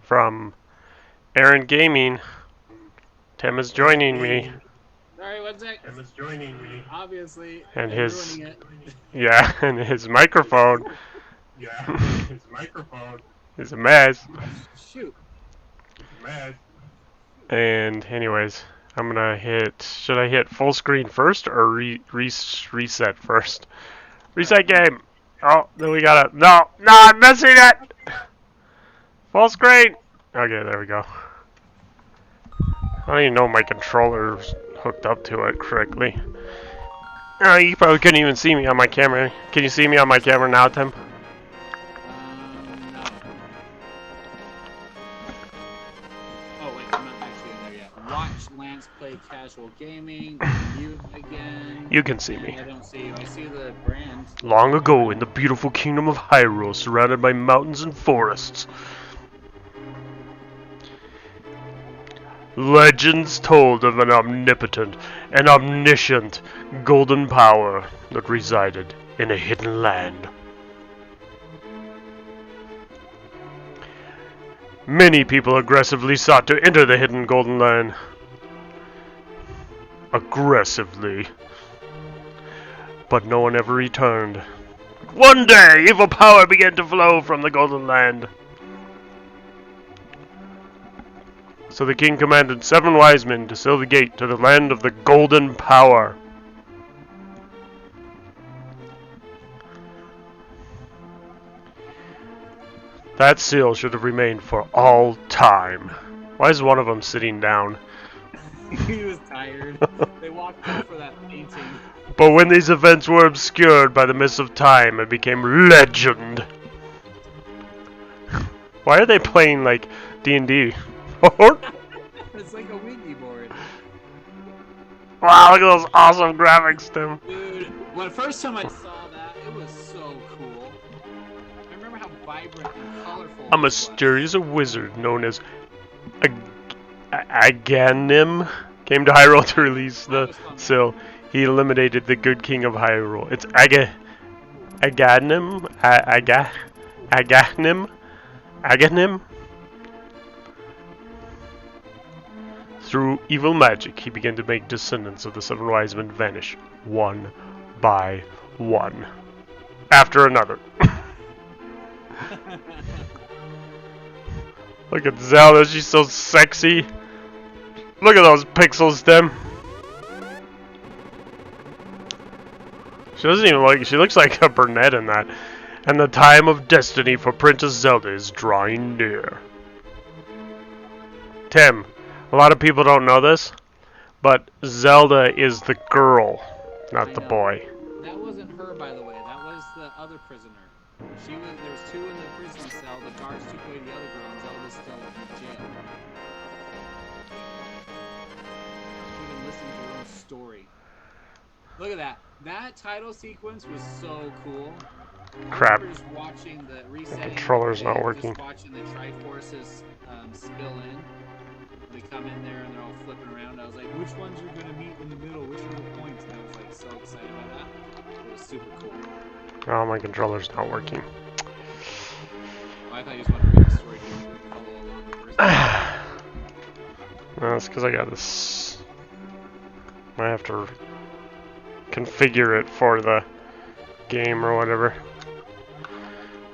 from Aaron Gaming. Tim is joining me. Sorry, one sec. Tim is joining me. Obviously, And I'm his ruining it. yeah, and his microphone His microphone is a mess. Shoot. is a mess. And anyways, I'm gonna hit. Should I hit full screen first or reset first? Reset game. Oh, then we gotta. No, I'm missing it. Full screen. Okay, there we go. I don't even know my controller's hooked up to it correctly. You probably couldn't even see me on my camera. Can you see me on my camera now, Tim? No. Oh, wait, I'm not actually in there yet. Watch Lance play casual gaming. Mute again. You can see me. I don't see you. I see the brand. Long ago, in the beautiful kingdom of Hyrule, surrounded by mountains and forests, legends told of an omnipotent and omniscient golden power that resided in a hidden land. Many people aggressively sought to enter the hidden golden land. Aggressively. But no one ever returned. One day, evil power began to flow from the golden land. So the king commanded 7 wise men to seal the gate to the land of the golden power. That seal should have remained for all time. Why is one of them sitting down? He was tired. They walked out for that painting. But when these events were obscured by the mist of time, it became legend. Why are they playing like D&D? It's like a Ouija board. Wow, look at those awesome graphics, Tim. Dude, when the first time I saw that, it was so cool. I remember how vibrant and colorful. A mysterious wizard known as Aganim came to Hyrule to release the seal. He eliminated the good king of Hyrule. It's Aganim? Aganim? Through evil magic, he began to make descendants of the 7 wise men vanish, one by one, after another. Look at Zelda, she's so sexy. Look at those pixels, Tim. She doesn't even look, she looks like a brunette in that. And the time of destiny for Princess Zelda is drawing near. Tim, a lot of people don't know this, but Zelda is the girl, not the boy. That wasn't her, by the way. That was the other prisoner. There was 2 in the prison cell. The guards took away the other girl, and Zelda's still in jail. Even listening to her own story. Look at that. That title sequence was so cool. Crap. I remember just watching the resetting. The controller's not working. Just watching the Triforces spill in. They come in there and they're all flipping around. I was like, which ones are going to meet in the middle? Which are the points? And I was like so excited about that. It was super cool. Oh, my controller's not working. Oh, I thought you just wanted to read the story to follow along the first. No, it's because I got this. I have to configure it for the game or whatever.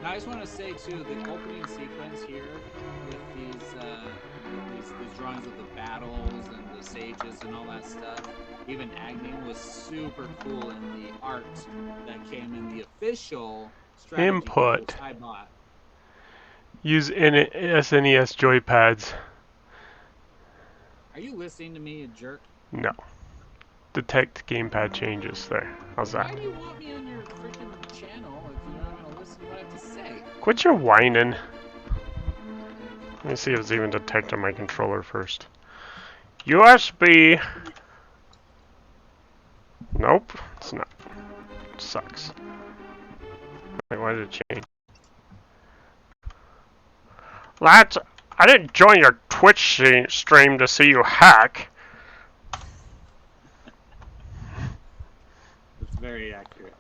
Now, I just want to say too, the opening sequence here with these drawings of the battles and the sages and all that stuff, even Agni was super cool in the art that came in the official strategy Input. which I bought. Use SNES joypads. Are you listening to me, you jerk? No. Detect gamepad changes there. How's that? Why do you want me on your freaking channel if you're not going to listen to what I have to say? Quit your whining. Let me see if it's even detecting my controller first. USB. Nope, it's not. It sucks. Wait, why did it change? Lads, I didn't join your Twitch stream to see you hack. It's very accurate.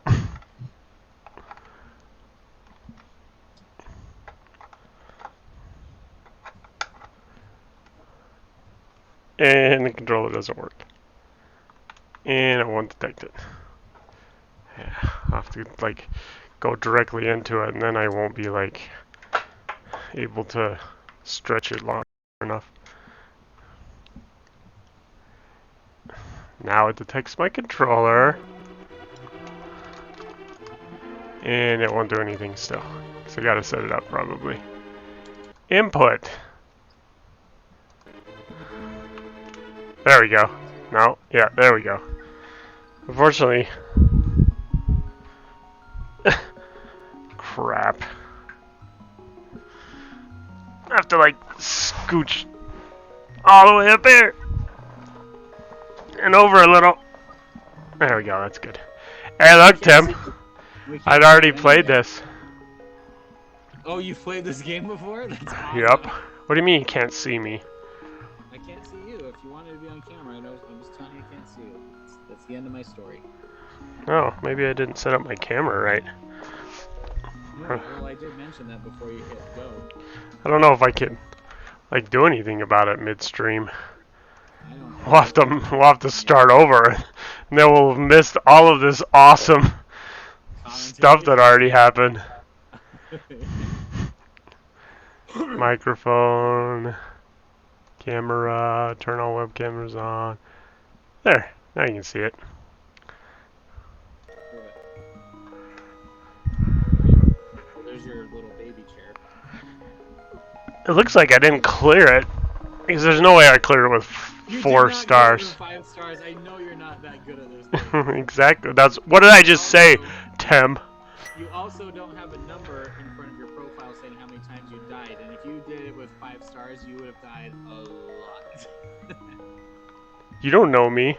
And the controller doesn't work. And it won't detect it. Yeah, I'll have to like go directly into it, and then I won't be like able to stretch it long enough. Now it detects my controller, and it won't do anything still. So I gotta set it up probably. Input. There we go. No, yeah, there we go. Unfortunately, crap. I have to like scooch all the way up here and over a little. There we go, that's good. Hey, look, Tim. I'd already played this. Oh, you've played this game before? That's awesome. Yep. What do you mean you can't see me? I can't see you. If you wanted to be on camera, I'm just telling you I can't see you. That's the end of my story. Oh, maybe I didn't set up my camera right. No, well, I did mention that before you hit go. I don't know if I can like do anything about it midstream. I don't know. We'll have to start over, and then we'll have missed all of this awesome stuff that already happened. Microphone, camera, turn all web cameras on. There, now you can see it. There's your little baby chair. It looks like I didn't clear it, because there's no way I cleared it with You 4 did not stars. Give it 5 stars. I know you're not that good at this game. Exactly. That's what did I just say, Tim? You also don't have a number in front of your profile saying how many times you died, and if you did it with 5 stars, you would have died a lot. You don't know me.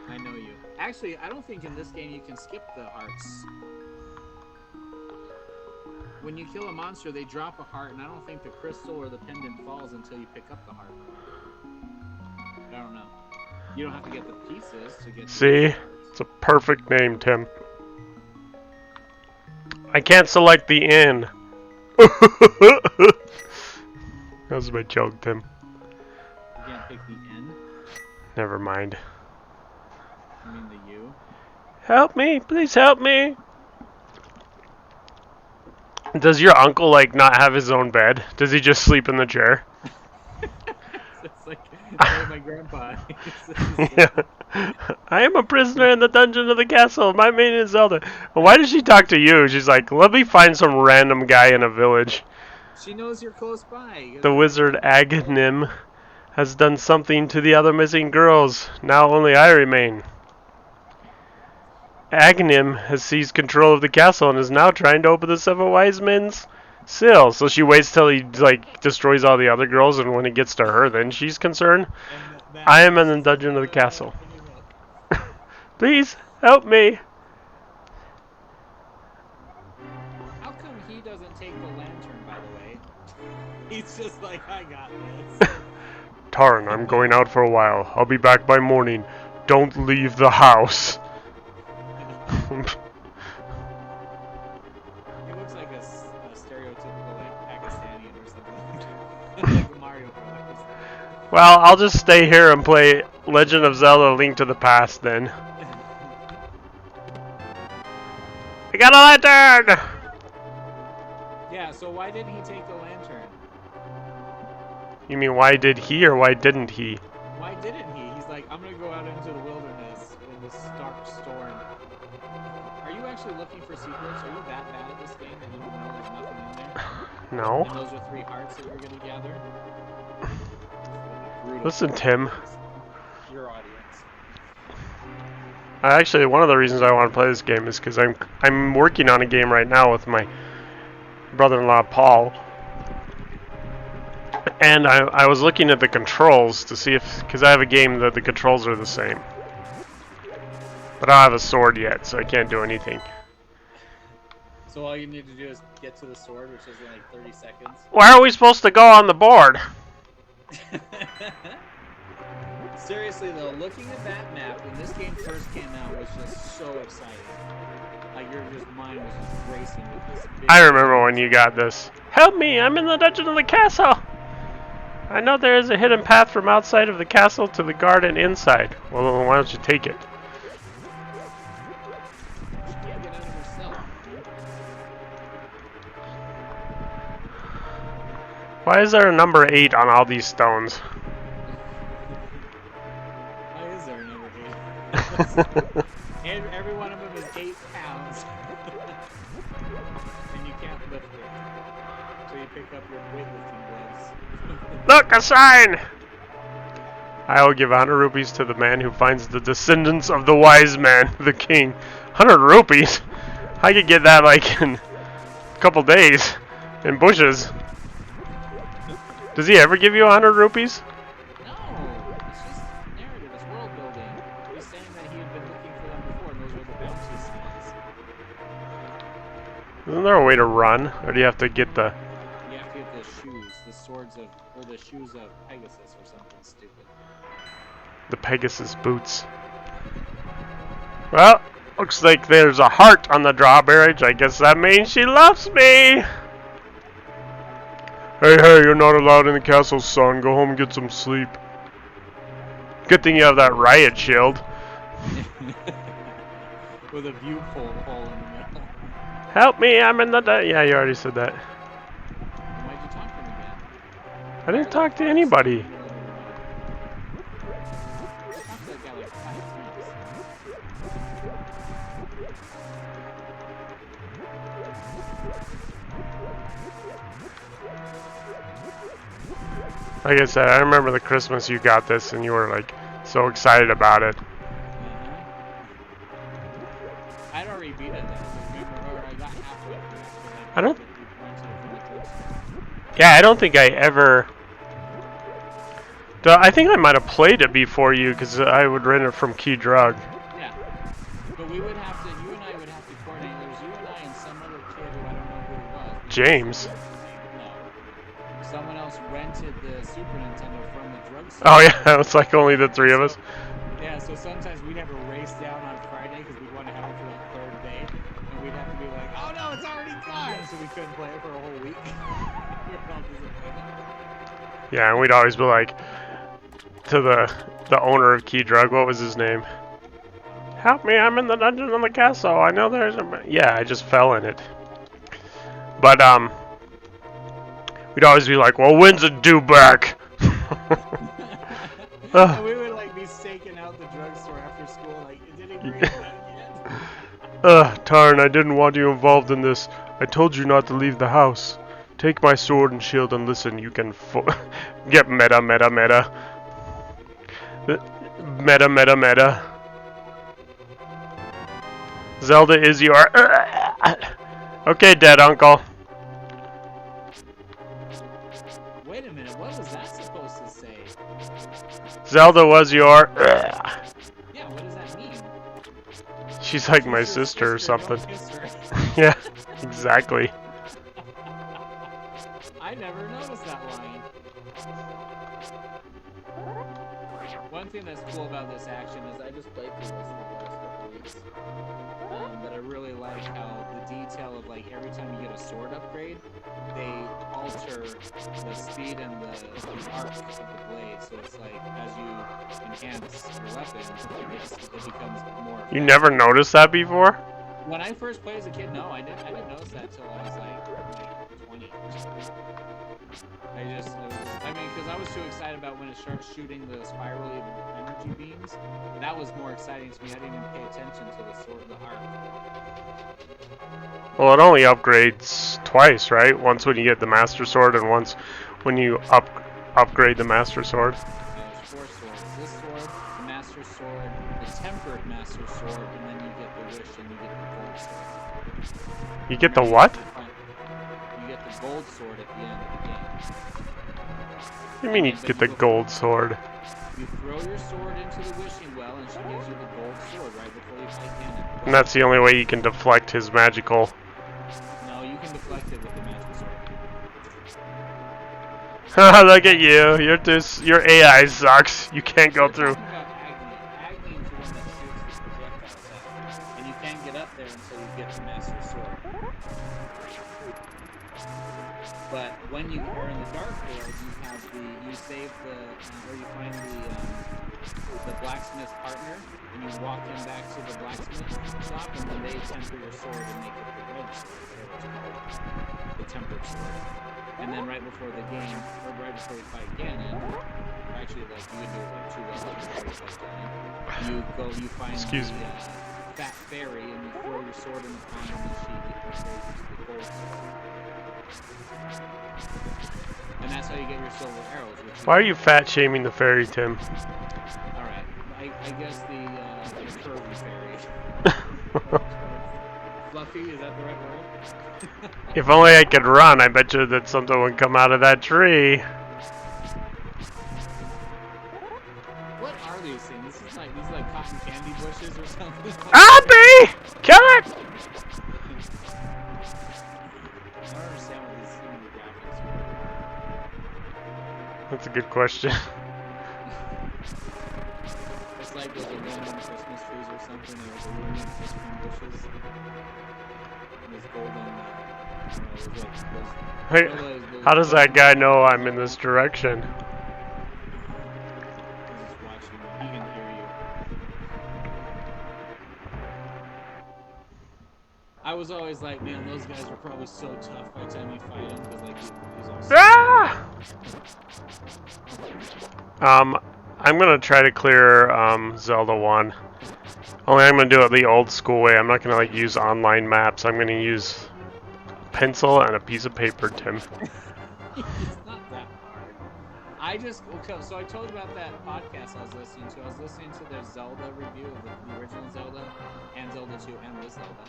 I know you. Actually, I don't think in this game you can skip the hearts. When you kill a monster, they drop a heart, and I don't think the crystal or the pendant falls until you pick up the heart. I don't know. You don't have to get the pieces to get. See, it's a perfect name, Tim. I can't select the inn. That was my joke, Tim. You can't pick the N. Never mind. You mean the U? Help me, please help me. Does your uncle like not have his own bed? Does he just sleep in the chair? It's like my grandpa. Yeah. I am a prisoner in the dungeon of the castle. My name is Zelda. Why does she talk to you? She's like, let me find some random guy in a village. She knows you're close by. The wizard Aghanim has done something to the other missing girls. Now only I remain. Aghanim has seized control of the castle and is now trying to open the 7 wise men's seal. So she waits till he like destroys all the other girls, and when it gets to her, then she's concerned. I am in the dungeon of the castle. Please help me. How come he doesn't take the lantern, by the way? He's just like, I got this. Tarn, I'm going out for a while. I'll be back by morning. Don't leave the house. He looks like a stereotypical like Pakistani or something. Like Mario Brothers. Well, I'll just stay here and play Legend of Zelda: Link to the Past then. I got a lantern! Yeah, so why didn't he take the lantern? You mean why did he or why didn't he? Why didn't he? He's like, I'm gonna go out into the wilderness in this stark storm. Are you actually looking for secrets? Are you that bad at this game that you don't know there's nothing in there? No. And those are 3 hearts that you're gonna gather? Listen, Tim. Your audience. Actually, one of the reasons I want to play this game is because I'm working on a game right now with my brother-in-law Paul, and I was looking at the controls to see if, because I have a game that the controls are the same, but I don't have a sword yet, so I can't do anything. So all you need to do is get to the sword, which is in like 30 seconds. Where are we supposed to go on the board? Seriously though, looking at that map when this game first came out was just so exciting. Like your mind was just racing with this big I remember when you got this. Help me! I'm in the dungeon of the castle. I know there is a hidden path from outside of the castle to the garden inside. Well, then why don't you take it? She can't get out of herself. Why is there a number 8 on all these stones? Why is there a number 8? And every one of them is 8 pounds. And you can't lift it. So you pick up your weightlifting gloves. Look, a sign! I will give 100 rupees to the man who finds the descendants of the wise man, the king. 100 rupees? I could get that like in a couple days. In bushes. Does he ever give you 100 rupees? No! It's just narrative, it's world building. He's saying that he had been looking for them before, and those were the bounty signs. Isn't there a way to run? Or do you have to get the... You have to get the shoes, the swords of, or the shoes of Pegasus or something stupid. the Pegasus boots? Well, looks like there's a heart on the drawbridge. I guess that means she loves me! Hey, you're not allowed in the castle, son. Go home and get some sleep. Good thing you have that riot shield. With a view hole in the middle. Help me, I'm in the... Yeah, you already said that. Why'd you talk to him again? I didn't talk to anybody. Talk to that guy like 5 times. Like I said, I remember the Christmas you got this and you were like so excited about it. I'd already beat it though. Remember, or I got halfway through it. I don't... Yeah, I don't think I ever... I think I might have played it before you because I would rent it from Key Drug. Yeah. But we would have to, you and I would have to coordinate. There was you and I and some other kid who I don't know who it was. James. No. Someone else rented the Super Nintendo from the drugstore. Oh yeah, it's like only the three of us. Yeah, so sometimes we'd have a race down on Friday because we'd want to have it for that third day. And we'd have to be like, oh no, it's already gone! So we couldn't play it for a whole week. We were all disappointed. Yeah, and we'd always be like to the owner of Key Drug, what was his name? Help me, I'm in the dungeon on the castle. I know there's a... Yeah, I just fell in it. But we'd always be like, well, when's it due back? And we would like be staking out the drugstore after school, like, it didn't agree with that yet. Tarn, I didn't want you involved in this. I told you not to leave the house. Take my sword and shield and listen, you can get meta. Meta. Zelda is your... Okay, dead uncle. Wait a minute, what was that supposed to say? Zelda was your... Yeah, what does that mean? She's like my sister or something. Don't kiss her. Yeah, exactly. I never noticed that line. One thing that's cool about this action is I just played through this in the last couple weeks. But I really like how the detail of like every time you get a sword upgrade, they alter the speed and the arc of the blade. So it's like as you enhance your weapon, it becomes more effective. You never noticed that before? When I first played as a kid, no, I didn't notice that until I was like 20. Because I was too excited about when it starts shooting the spirally energy beams. That was more exciting to me. I didn't even pay attention to the sword, the arc. Well, it only upgrades twice, right? Once when you get the Master Sword and once when you upgrade the Master Sword. There's 4 swords. This sword, the Master Sword, the Tempered Master Sword, and then you get the Wish and you get the Gold Sword. You get the what? You get the Gold Sword at the end of the game. What do you mean you get the gold sword? You throw your sword into the wishing well, and she gives you the gold sword right before you fight Ganon. And that's the only way you can deflect his magical... No, you can deflect it with the magic sword. Haha, look at you. Your AI sucks. You can't go through. Talking about Agni. Agni is the one that shoots the projectiles out. And you can't get up there until you get the Master Sword. But when then you are in the dark world. You save or you find the blacksmith partner, and you walk him back to the blacksmith shop, and then they temper your sword and make it the red sword, the tempered sword. And then right before the game, or right before you fight Ganon, actually, like you would do it like 2 levels before you fight Ganon. You find the fat fairy, and you throw your sword in the pond, and she goes into the gold sword. And that's how you get your silver arrows. Why are you fat shaming the fairy, Tim? Alright, I guess the curvy fairy. Fluffy, is that the right word? If only I could run, I bet you that something would come out of that tree. What are these things? These like cotton candy bushes or something? Abby! Kill it! I don't understand what these graphics are. That's a good question. It's like those aluminum Christmas trees or something, or those aluminum ice cream bushes. And those golden, Hey, how does that guy know I'm in this direction? He's just watching you. He can hear you. I was always like, man, those guys are probably so tough by the time you fight him, because like he's all Ah! I'm gonna try to clear Zelda 1. Only I'm gonna do it the old school way. I'm not gonna like use online maps. I'm gonna use a pencil and a piece of paper, Tim. It's not that hard. So I told you about that podcast I was listening to. I was listening to their Zelda review of the original Zelda, and Zelda 2, and this Zelda.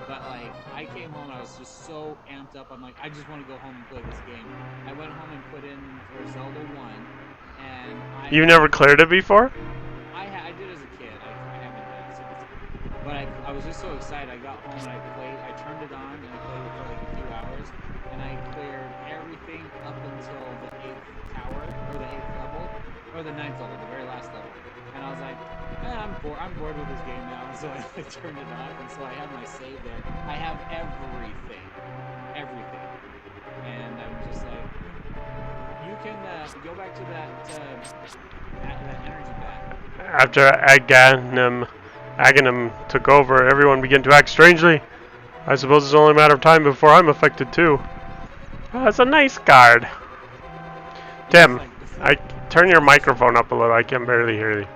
But like, I came home and I was just so amped up. I'm like, I just want to go home and play this game. I went home and put in for Zelda 1, and You've never cleared it before? I did as a kid. I haven't done it since. But I was just so excited. I got home and I turned it on and I played it for like a few hours, and I cleared everything up until the 8th tower, or the 8th level, or the 9th level, the very last level. And I was like, I'm bored with this game now, and so I turned it off, and so I have my save there. I have everything, and I'm just like, you can go back to that energy back. After Aghanim took over, everyone began to act strangely. I suppose it's only a matter of time before I'm affected too. Oh, it's a nice card. Tim, turn your microphone up a little. I can barely hear you.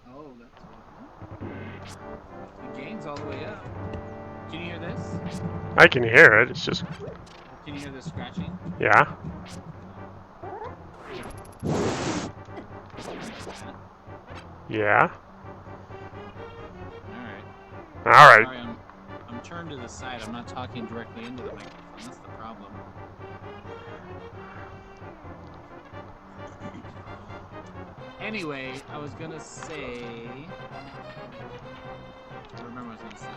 Oh, that's the gain's all the way up. Can you hear this? I can hear it. It's just. Can you hear the scratching? Yeah. Yeah. Alright. Alright. Sorry, I'm turned to the side. I'm not talking directly into the microphone. That's the problem. Anyway, I was gonna say... I don't remember what I was gonna say.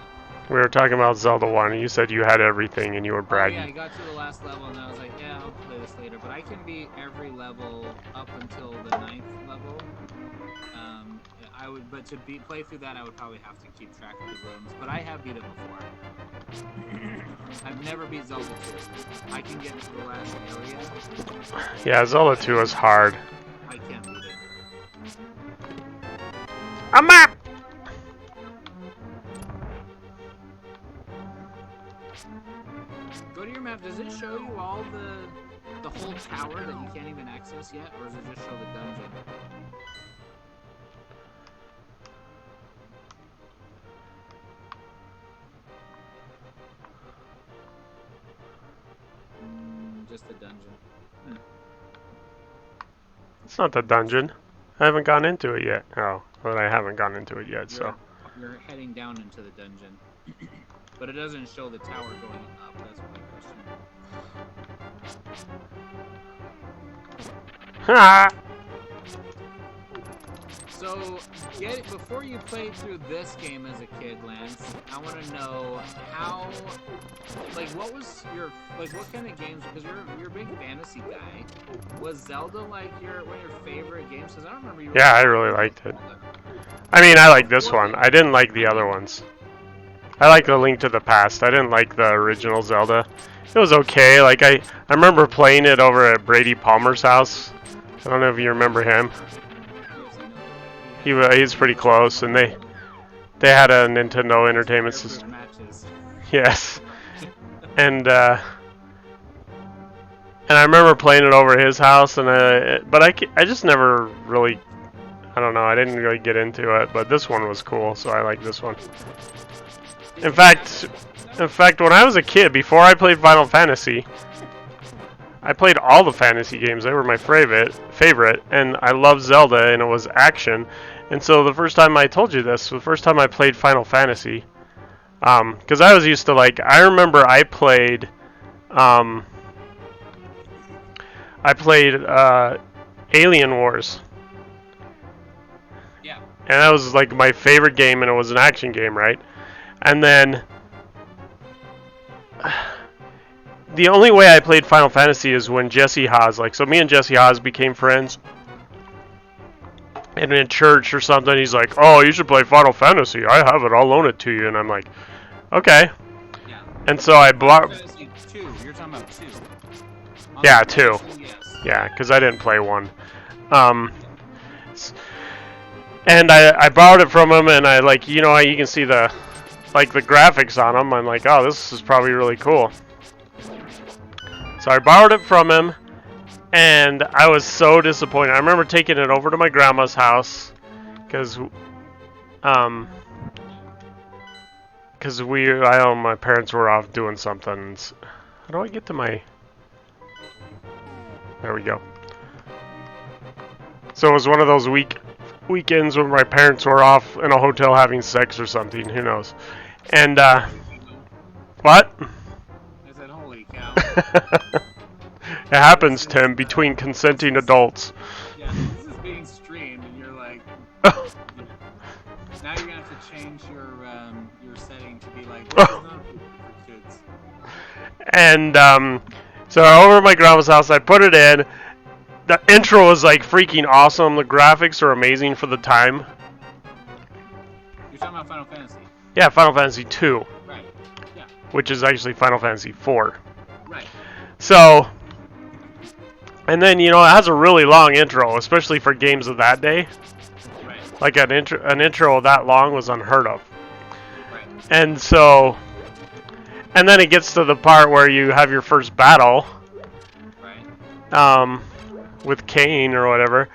We were talking about Zelda 1, and you said you had everything, and you were bragging. Oh, yeah, I got to the last level, and I was like, yeah, I'll play this later. But I can beat every level up until the 9th level. But to play through that, I would probably have to keep track of the rooms. But I have beat it before. I've never beat Zelda 2. I can get to the last area. Yeah, Zelda 2 is hard. I can't beat it. A map! Go to your map. Does it show you all the whole tower that you can't even access yet, or does it just show the dungeon? Just the dungeon. It's not the dungeon. I haven't gone into it yet. Oh, well, I haven't gone into it yet, so. You're heading down into the dungeon. But it doesn't show the tower going up. That's my question. Ha! So, before you played through this game as a kid, Lance, I want to know how, what kind of games, because you're a big fantasy guy, was Zelda one of your favorite games? Because I don't remember you. Yeah, I really liked it. I mean, I like this one. I didn't like the other ones. I like the Link to the Past. I didn't like the original Zelda. It was okay. Like I remember playing it over at Brady Palmer's house. I don't know if you remember him. He's pretty close, and they had a Nintendo Entertainment System. Yes, and I remember playing it over at his house, and but I just never really, I don't know, I didn't really get into it. But this one was cool, so I like this one. In fact, when I was a kid, before I played Final Fantasy, I played all the fantasy games. They were my favorite, and I loved Zelda, and it was action. And so the first time I told you this, the first time I played Final Fantasy, because I was used to I remember I played Alien Wars. Yeah. And that was like my favorite game, and it was an action game, right? And then the only way I played Final Fantasy is when Jesse Haas, so me and Jesse Haas became friends. And in church or something, he's like, "Oh, you should play Final Fantasy. I have it. I'll loan it to you." And I'm like, "Okay." Yeah. And so I bought. Final Fantasy 2. You're talking about 2. Yeah, 2. Yes. Yeah, because I didn't play 1. And I borrowed it from him, and I you can see the the graphics on them. I'm like, "Oh, this is probably really cool." So I borrowed it from him, and I was so disappointed. I remember taking it over to my grandma's house, because my parents were off doing something. How do I get to my? There we go. So it was one of those weekends when my parents were off in a hotel having sex or something. Who knows? And what? I said, "Holy cow!" It happens, Tim, between consenting adults. Yeah, this is being streamed, and you're like, now you're gonna have to change your setting to be like, this is not for kids. And so over at my grandma's house, I put it in. The intro was freaking awesome. The graphics are amazing for the time. You're talking about Final Fantasy. Yeah, Final Fantasy 2. Right. Yeah. Which is actually Final Fantasy 4. Right. So, and then it has a really long intro, especially for games of that day. Right. Like an intro that long was unheard of. Right. And so, and then it gets to the part where you have your first battle. Right. With Kane or whatever.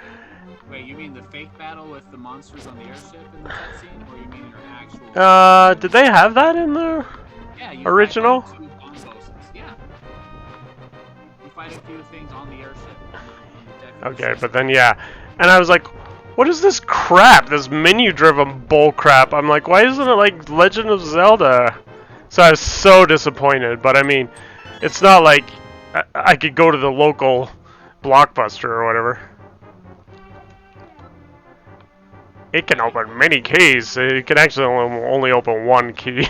Wait, you mean the fake battle with the monsters on the airship in the cutscene, or you mean your actual? Did they have that in the original? Fight 2 bomb bosses. Yeah. You fight a few things on the airship. Okay, but then and I was like, what is this crap? This menu-driven bull crap. I'm like, why isn't it like Legend of Zelda? So I was so disappointed. But I mean, it's not like I could go to the local Blockbuster or whatever. It can open many keys. It can actually only open one key.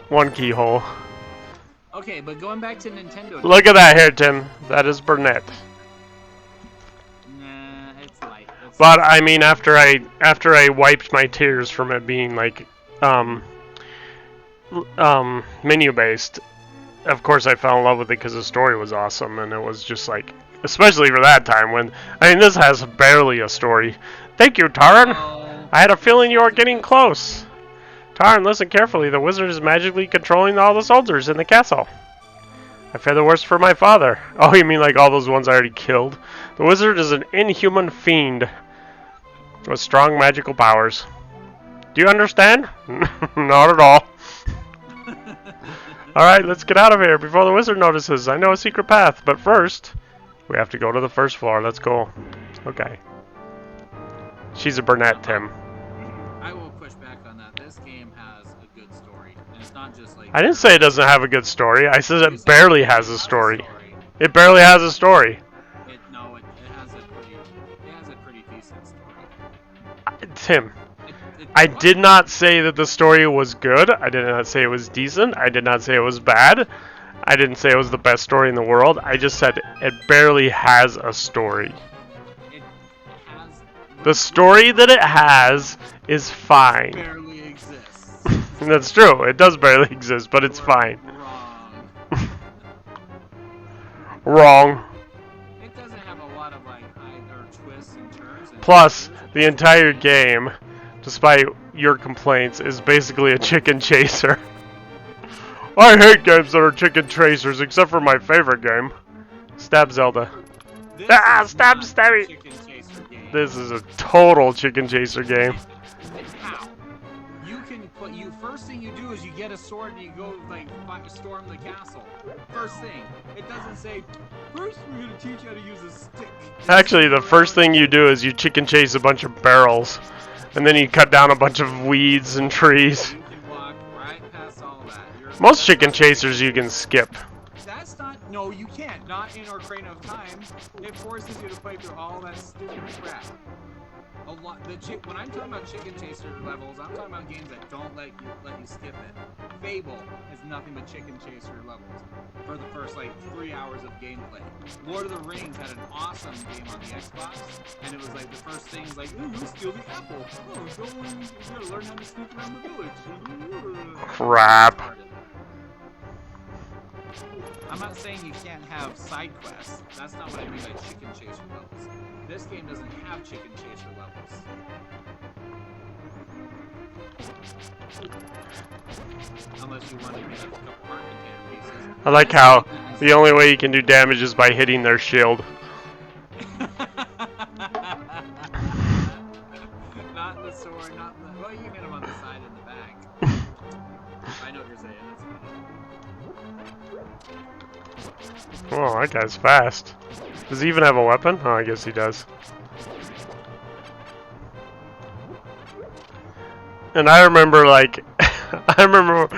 One keyhole. Okay, but going back to Nintendo. Look at that here, Tim. That is Burnett. Nah, it's light. But I mean, after I wiped my tears from it being menu based, of course I fell in love with it because the story was awesome, and it was just especially for that time when, I mean, this has barely a story. Thank you, Taran. I had a feeling you were getting close. Taran, listen carefully. The wizard is magically controlling all the soldiers in the castle. I fear the worst for my father. Oh, you mean all those ones I already killed? The wizard is an inhuman fiend with strong magical powers. Do you understand? Not at all. Alright, let's get out of here before the wizard notices. I know a secret path, but first, we have to go to the first floor. Let's go. Okay. She's a Burnett, Tim. I will push back on that. This game has a good story, and it's not just I didn't say it doesn't have a good story. I said it barely has a story. It barely has a story. It has a pretty decent story. Tim, I did not say that the story was good. I did not say it was decent. I did not say it was bad. I didn't say it was the best story in the world. I just said it barely has a story. It has The story that it has is fine. barely exists. That's true. It does barely exist, but it's We're fine. Wrong. Wrong. It doesn't have a lot of like either twists and turns. And Plus, twisters. the entire game, despite your complaints, is basically a chicken chaser. I hate games that are chicken chasers, except for my favorite game. Stab Zelda. This Ah, is stab, not stabby. a chicken chaser game. This is a total chicken chaser game. How? You can put you first thing you do is you get a sword and you go like storm the castle. First thing. It doesn't say first we're gonna teach you how to use a stick. Actually, the first thing you do is you chicken chase a bunch of barrels, and then you cut down a bunch of weeds and trees. You can walk right past all that. Most chicken chasers you can skip. That's not. No, you can't. Not in Ocarina of Time. It forces you to play through all that stupid crap. A lot. When I'm talking about chicken chaser levels, I'm talking about games that don't let you skip it. Fable is nothing but chicken chaser levels for the first like 3 hours of gameplay. Lord of the Rings had an awesome game on the Xbox, and it was like the first thing's like, ooh, you steal the apple. Oh, you gotta learn how to sneak around the village. Crap. I'm not saying you can't have side quests. That's not what I mean by chicken chaser levels. This game doesn't have chicken chaser levels. Unless you want to get a couple heart container pieces. I like how the only way you can do damage is by hitting their shield. Not the sword, not the... Well, you can hit them on the side and the back. I know what you're saying. That's funny. Oh, that guy's fast. Does he even have a weapon? Oh, I guess he does. And I remember, like, I remember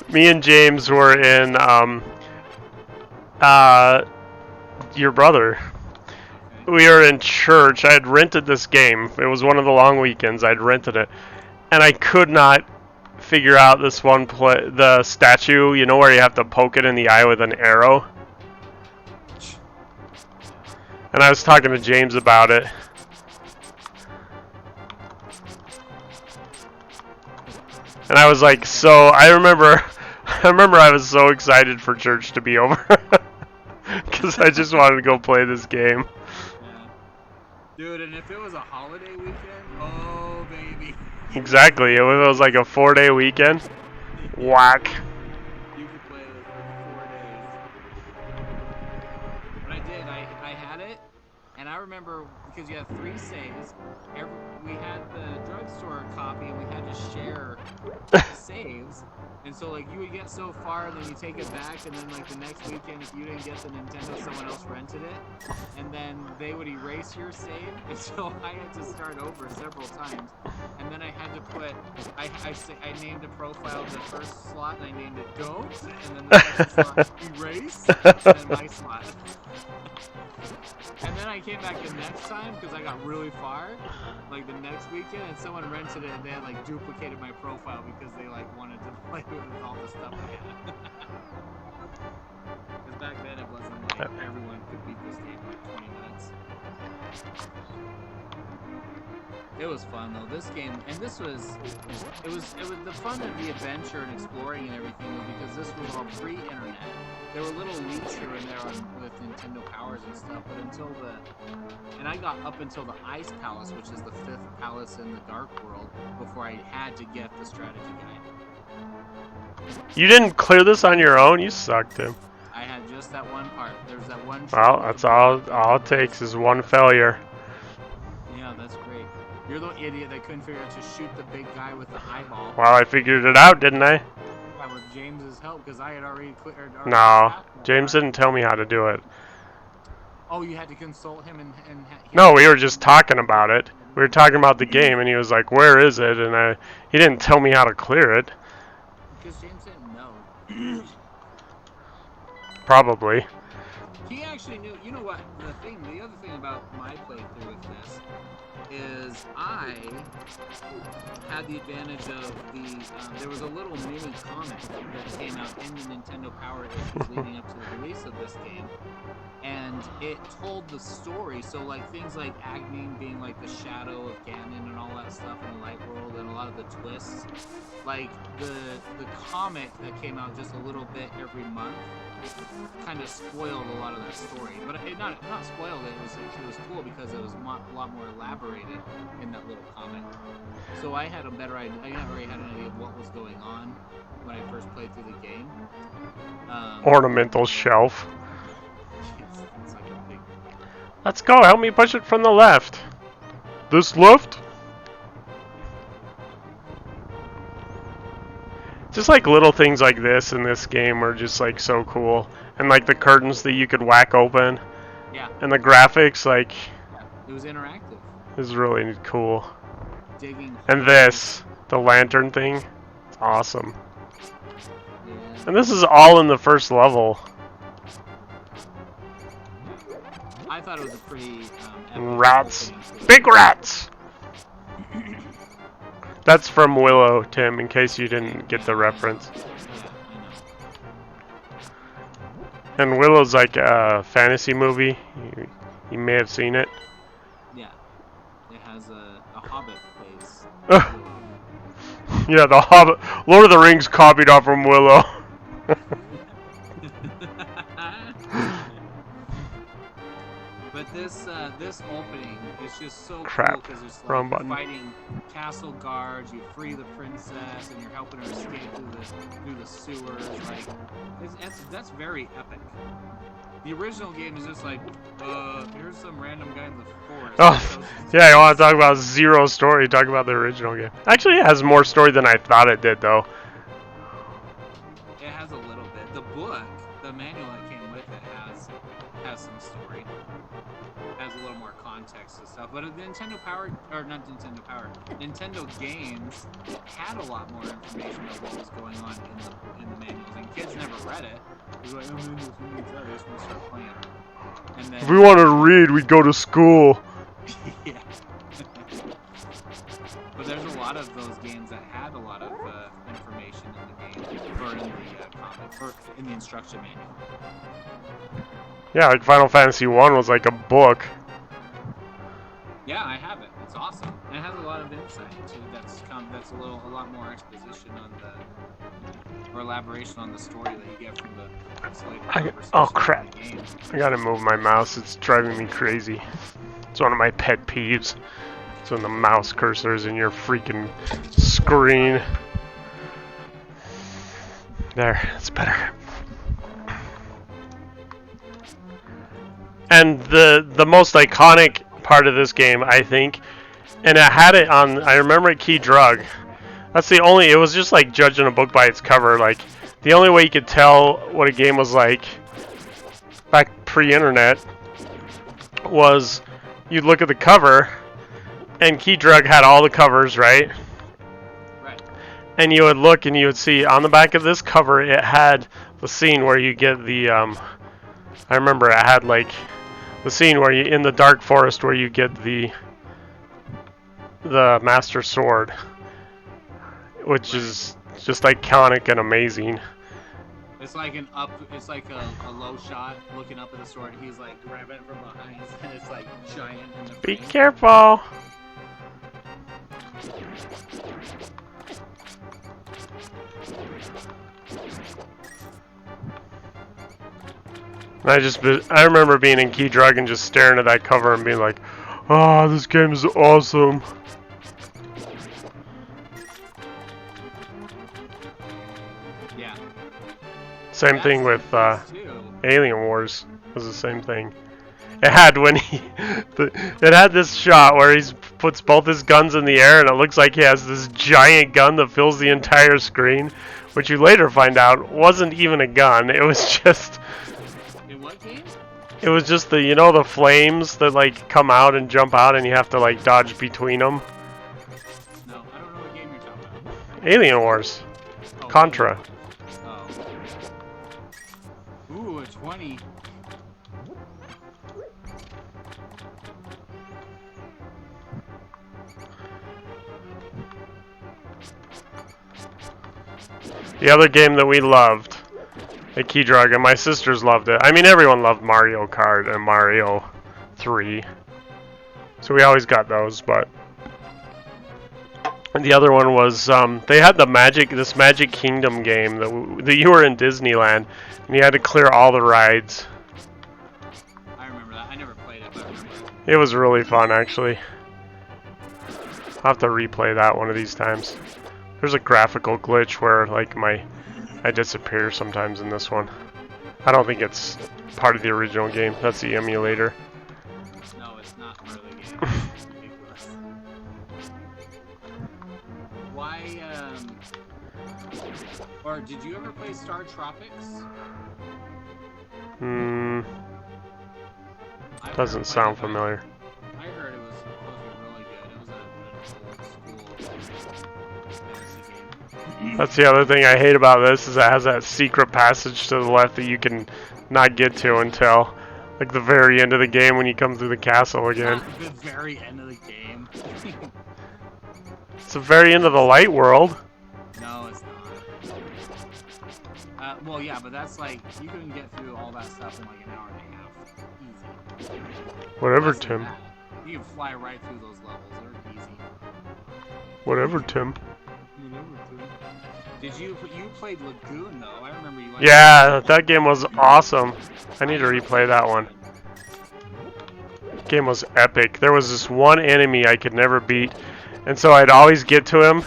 me and James were in, your brother. We were in church. I had rented this game. It was one of the long weekends. I'd rented it. And I could not figure out this one the statue, you know, where you have to poke it in the eye with an arrow. And I was talking to James about it. And I was like, so I remember I was so excited for church to be over. Because I just wanted to go play this game. Yeah. Dude, and if it was a holiday weekend, oh baby. Exactly. It was like a 4-day weekend. Whack. You could play this for 4 days. But I did. I had it, and I remember because you have 3 saves. We had the drugstore copy, and we had to share saves. And so like you would get so far, and then you take it back, and then like the next weekend, if you didn't get the Nintendo, someone else rented it, and then they would erase your save, and so I had to start over several times. And then I had to put, I named a profile the first slot, and I named it don't, and then the second slot erase, and then my slot. And then I came back the next time because I got really far, like the next weekend, and someone rented it and they had like duplicated my profile because they like wanted to play with all the stuff I had. Because back then it wasn't like everyone could beat this game in like 20 minutes. It was fun though. This game, and it was the fun of the adventure and exploring and everything was because this was all pre-internet. There were little leaks here and there with Nintendo Powers and stuff, but and I got up until the Ice Palace, which is the 5th palace in the Dark World, before I had to get the strategy guide. You didn't clear this on your own? You sucked, Tim. I had just that one part. There's that one. Well, that's all it takes is one failure. Yeah, that's great. You're the idiot that couldn't figure out to shoot the big guy with the eyeball. Well, I figured it out, didn't I? Yeah, with James's help, because I had already cleared. No, James didn't tell me how to do it. Oh, you had to consult him and No, we were just talking about it. We were talking about the game, and he was like, "Where is it?" And he didn't tell me how to clear it. Because James didn't know. Probably. He actually knew. You know what? The other thing about my playthrough with this is I had the advantage of there was a little mini comic that came out in the Nintendo Power issues leading up to the release of this game, and it told the story. So like things like Agni being like the shadow of Ganon and all that stuff in the light world, and a lot of the twists, like the comic that came out just a little bit every month kind of spoiled a lot of that story. But it not spoiled it. It was cool because it was a lot more elaborated in that little comic. So I had a better idea. I already had an idea of what was going on when I first played through the game. Ornamental shelf. It's like a big. Let's go. Help me push it from the left. This left? Just like little things like this in this game are just like so cool. And like the curtains that you could whack open. Yeah. And the graphics, like, It was interactive. is really cool. Digging. And this, the lantern thing, it's awesome. Yeah. And this is all in the first level. I thought it was a pretty epic Rats. opening. Big rats! That's from Willow, Tim, in case you didn't get the reference. Yeah, I know. And Willow's like a fantasy movie. You may have seen it. Yeah. It has a Hobbit place. Yeah, the Hobbit, Lord of the Rings copied off from Willow. But this opening is just so Crap. cool because it's Wrong like button. fighting castle guards, you free the princess, and you're helping her escape through the sewers. Like, that's very epic. The original game is just like, here's some random guy in the forest. Oh, yeah, you want to talk about zero story, talk about the original game. Actually, it has more story than I thought it did, though. It has a little bit. The book, the manual that came with it, has some story. Has a little more context and stuff. But the Nintendo Power, or not Nintendo Power, Nintendo games had a lot more information of what was going on in the manuals, and kids never read it. It was like, oh, manuals, we need that. They just want to start playing. And then, If we wanted to read, we'd go to school. yeah. But there's a lot of those games that had a lot of information in the game, or in the comic, or in the instruction manual. Yeah, like Final Fantasy 1 was like a book. Yeah, I have it. It's awesome. And it has a lot of insight too. That's a lot more exposition on or elaboration on the story that you get from the isolated conversation Oh crap! in the game. I gotta move my mouse. It's driving me crazy. It's one of my pet peeves. It's when the mouse cursor is in your freaking screen. There, it's better. And the most iconic part of this game, I think, and I had it on, I remember it Key Drug. That's the only, it was just like judging a book by its cover. Like, the only way you could tell what a game was like back pre-internet was you'd look at the cover, and Key Drug had all the covers, right? Right. And you would look and you would see on the back of this cover, it had the scene where you get the, I remember it had like the scene where you, in the dark forest, where you get the Master Sword, which is just iconic and amazing. It's like it's like a low shot looking up at the sword. He's like grabbing it from behind, and it's like giant in the Be frame. careful! And I remember being in Key Drug and just staring at that cover and being like, "Oh, this game is awesome." Yeah. Same thing with That's too. Alien Wars. Was the same thing. It had when it had this shot where he puts both his guns in the air, and it looks like he has this giant gun that fills the entire screen, which you later find out wasn't even a gun. It was just. In what game? It was just the flames that like come out and jump out, and you have to like dodge between them. No, I don't know what game you're talking about. Alien Wars, Oh, Contra. Oh. Ooh, a 20. The other game that we loved, the Key Drug, and my sisters loved it. I mean, everyone loved Mario Kart and Mario 3. So we always got those, but... And the other one was, they had this Magic Kingdom game that you were in Disneyland, and you had to clear all the rides. I remember that. I never played it, but I remember it. It was really fun, actually. I'll have to replay that one of these times. There's a graphical glitch where, like, I disappear sometimes in this one. I don't think it's part of the original game. That's the emulator. No, it's not part of the game. It's ridiculous. Why, or did you ever play Star Tropics? Doesn't sound familiar. I heard it was supposed to be really good. It was an old school fantasy game. That's the other thing I hate about this, is it has that secret passage to the left that you can not get to until like the very end of the game when you come through the castle again. Not the very end of the game. It's the very end of the light world. No, it's not. Well, yeah, but that's like, you can get through all that stuff in like an hour and a half. Easy. Whatever, Less than Tim. that. You can fly right through those levels. They're easy. Whatever, Tim. Did you played Lagoon though? I remember you. Yeah, that game was awesome. I need to replay that one. Game was epic. There was this one enemy I could never beat, and so I'd always get to him,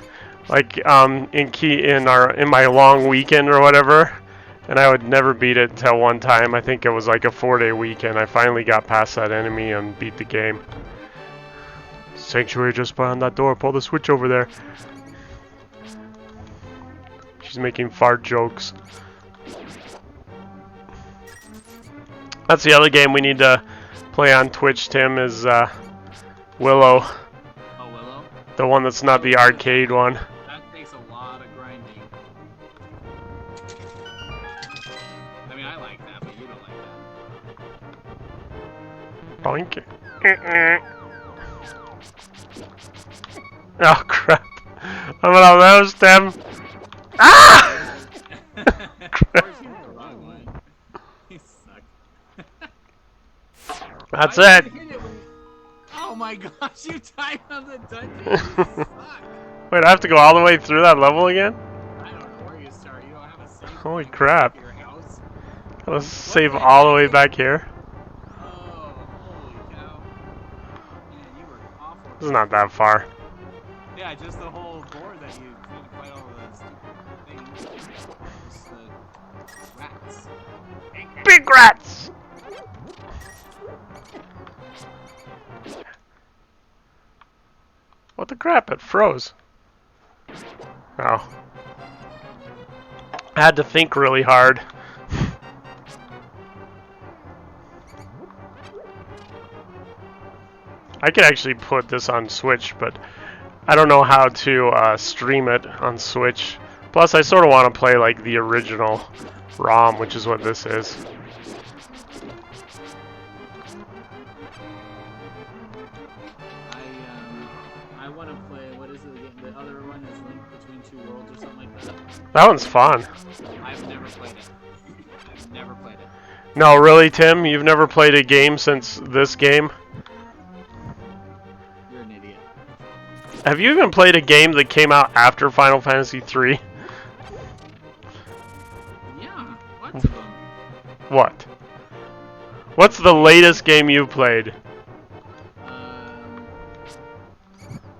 like in my long weekend or whatever, and I would never beat it until one time. I think it was like a 4-day weekend. I finally got past that enemy and beat the game. Sanctuary just behind that door. Pull the switch over there. She's making fart jokes. That's the other game we need to play on Twitch, Tim, is Willow. Oh, Willow? The one that's not the arcade one. That takes a lot of grinding. I mean, I like that, but you don't like that. Boink. Oh crap. I'm gonna lose, Tim. Ah! Of course you hit the wrong one. You suck. That's Why it. did you hit it when- Oh my gosh, you died on the dungeon. You suck. Wait, I have to go all the way through that level again? I don't know where you start. You don't have a save Holy point crap. at your house. Let's save all the way back here. Oh, holy cow. Man, you were awful. This is not that far. Yeah, just the whole board that you couldn't fight all the stupid things. Just the rats. Big rats! What the crap? It froze. Oh. I had to think really hard. I could actually put this on Switch, but I don't know how to stream it on Switch. Plus, I sort of want to play like the original ROM, which is what this is. I want to play, what is it again? The other one is Link Between Two Worlds or something like that. That one's fun. I've never played it. I've never played it. No, really, Tim? You've never played a game since this game? You're an idiot. Have you even played a game that came out after Final Fantasy III? Yeah, lots of them. What? What's the latest game you played?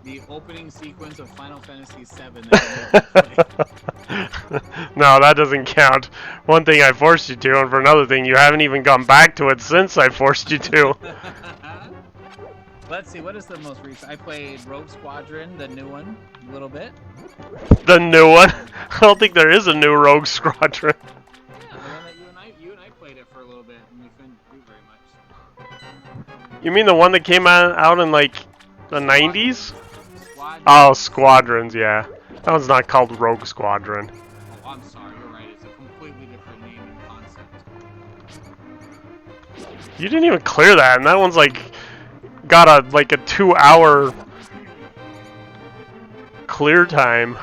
The opening sequence of Final Fantasy VII that I made you play. No, that doesn't count. One thing I forced you to, and for another thing, you haven't even gone back to it since I forced you to. Let's see, what is the most recent? I played Rogue Squadron, the new one, a little bit. The new one? I don't think there is a new Rogue Squadron. Yeah, the one that you and I played it for a little bit, and we couldn't do very much. You mean the one that came out in like the 90s? Squadron. Oh, Squadrons, yeah. That one's not called Rogue Squadron. Oh, I'm sorry, you're right. It's a completely different name and concept. You didn't even clear that, and that one's like got a 2-hour clear time.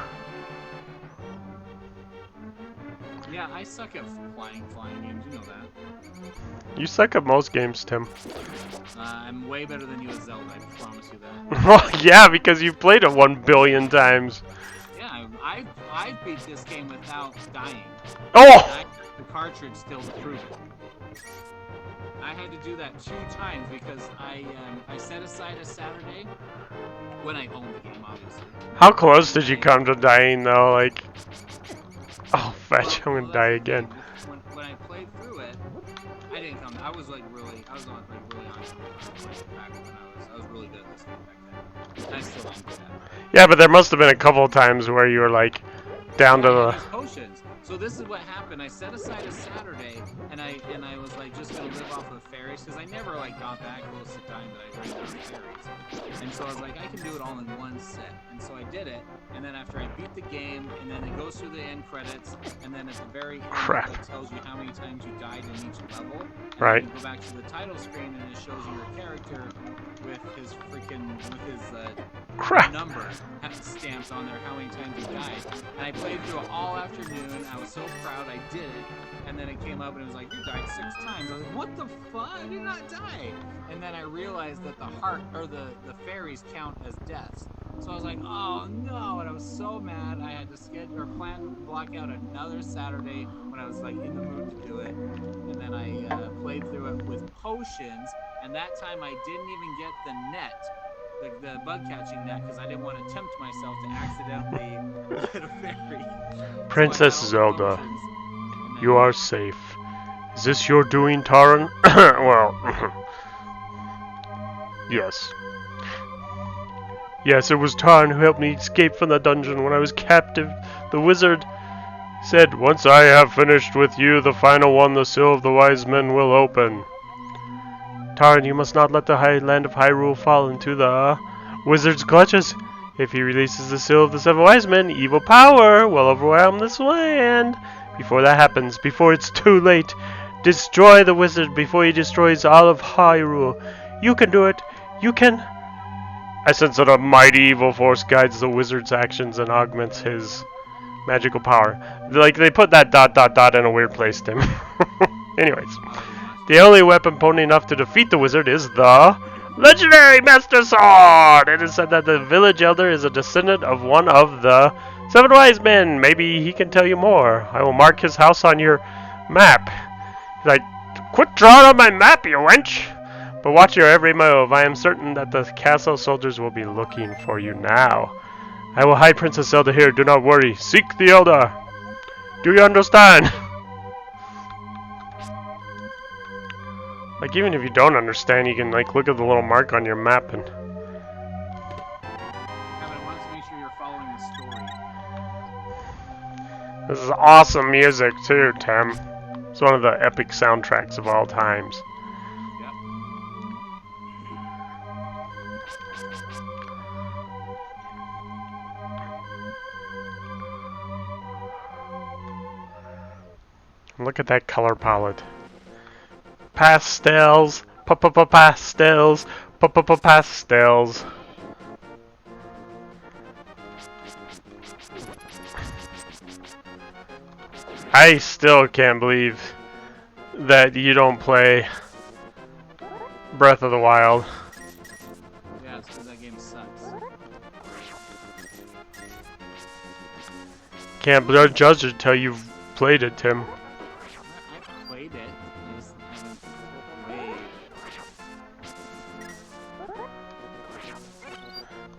Yeah, I suck at flying games. You know that. You suck at most games, Tim. I'm way better than you at Zelda. I promise you that. Well, yeah, because you've played it 1 billion times. Yeah, I beat this game without dying. Oh! I have the cartridge still to prove it. I had to do that 2 times because I set aside a Saturday when I owned the game, obviously. How close did you come to dying, though? Like, oh, fetch! I'm gonna die again. When I played through it, I didn't come. I was like really, I was on like really on back when I was really good at this game back then. I still am good at it. Yeah, but there must have been a couple of times where you were like down to Yeah, the. there's potions. So this is what happened. I set aside a Saturday, and I was like just gonna live off of fairies because I never like got that close to time that I ran out of fairies. And so I was like, I can do it all in one set. And so I did it. And then after I beat the game, and then it goes through the end credits, and then at the very end Crap. it tells you how many times you died in each level. And Right. then you go back to the title screen, and it shows you your character with his Crap. number stamped on there, how many times you died. And I played through it all afternoon. I was so proud I did it. And then it came up and it was like, you died 6 times. I was like, what the fuck? I did not die. And then I realized that the heart or the fairies count as deaths. So I was like, oh no, and I was so mad. I had to schedule or plan to block out another Saturday when I was like in the mood to do it. And then I played through it with potions, and that time I didn't even get the net, the bug catching net, because I didn't want to tempt myself to accidentally get a fairy. Princess So Zelda, potions, you are safe. Is this your doing, Taran? Well, yes. Yes, it was Taran who helped me escape from the dungeon when I was captive. The wizard said, once I have finished with you, the final one, the Seal of the Wise Men, will open. Taran, you must not let the land of Hyrule fall into the wizard's clutches. If he releases the Seal of the 7 Wise Men, evil power will overwhelm this land. Before that happens, before it's too late, destroy the wizard before he destroys all of Hyrule. You can do it. You can. I sense that a mighty evil force guides the wizard's actions and augments his magical power. Like, they put that ... in a weird place, Tim. Anyways. The only weapon potent enough to defeat the wizard is the legendary Master Sword! It is said that the village elder is a descendant of one of the 7 wise men. Maybe he can tell you more. I will mark his house on your map. He's like, quit drawing on my map, you wench! But watch your every move. I am certain that the castle soldiers will be looking for you now. I will hide Princess Zelda here. Do not worry. Seek the elder. Do you understand? Like, even if you don't understand, you can, like, look at the little mark on your map and... Yeah, but I wanted to make sure you're following the story. This is awesome music, too, Tim. It's one of the epic soundtracks of all times. Yep. Look at that color palette. Pastels, pastels, pastels. I still can't believe that you don't play Breath of the Wild. Yeah, it's because that game sucks. Can't judge it till you've played it, Tim. I played it. I just haven't played.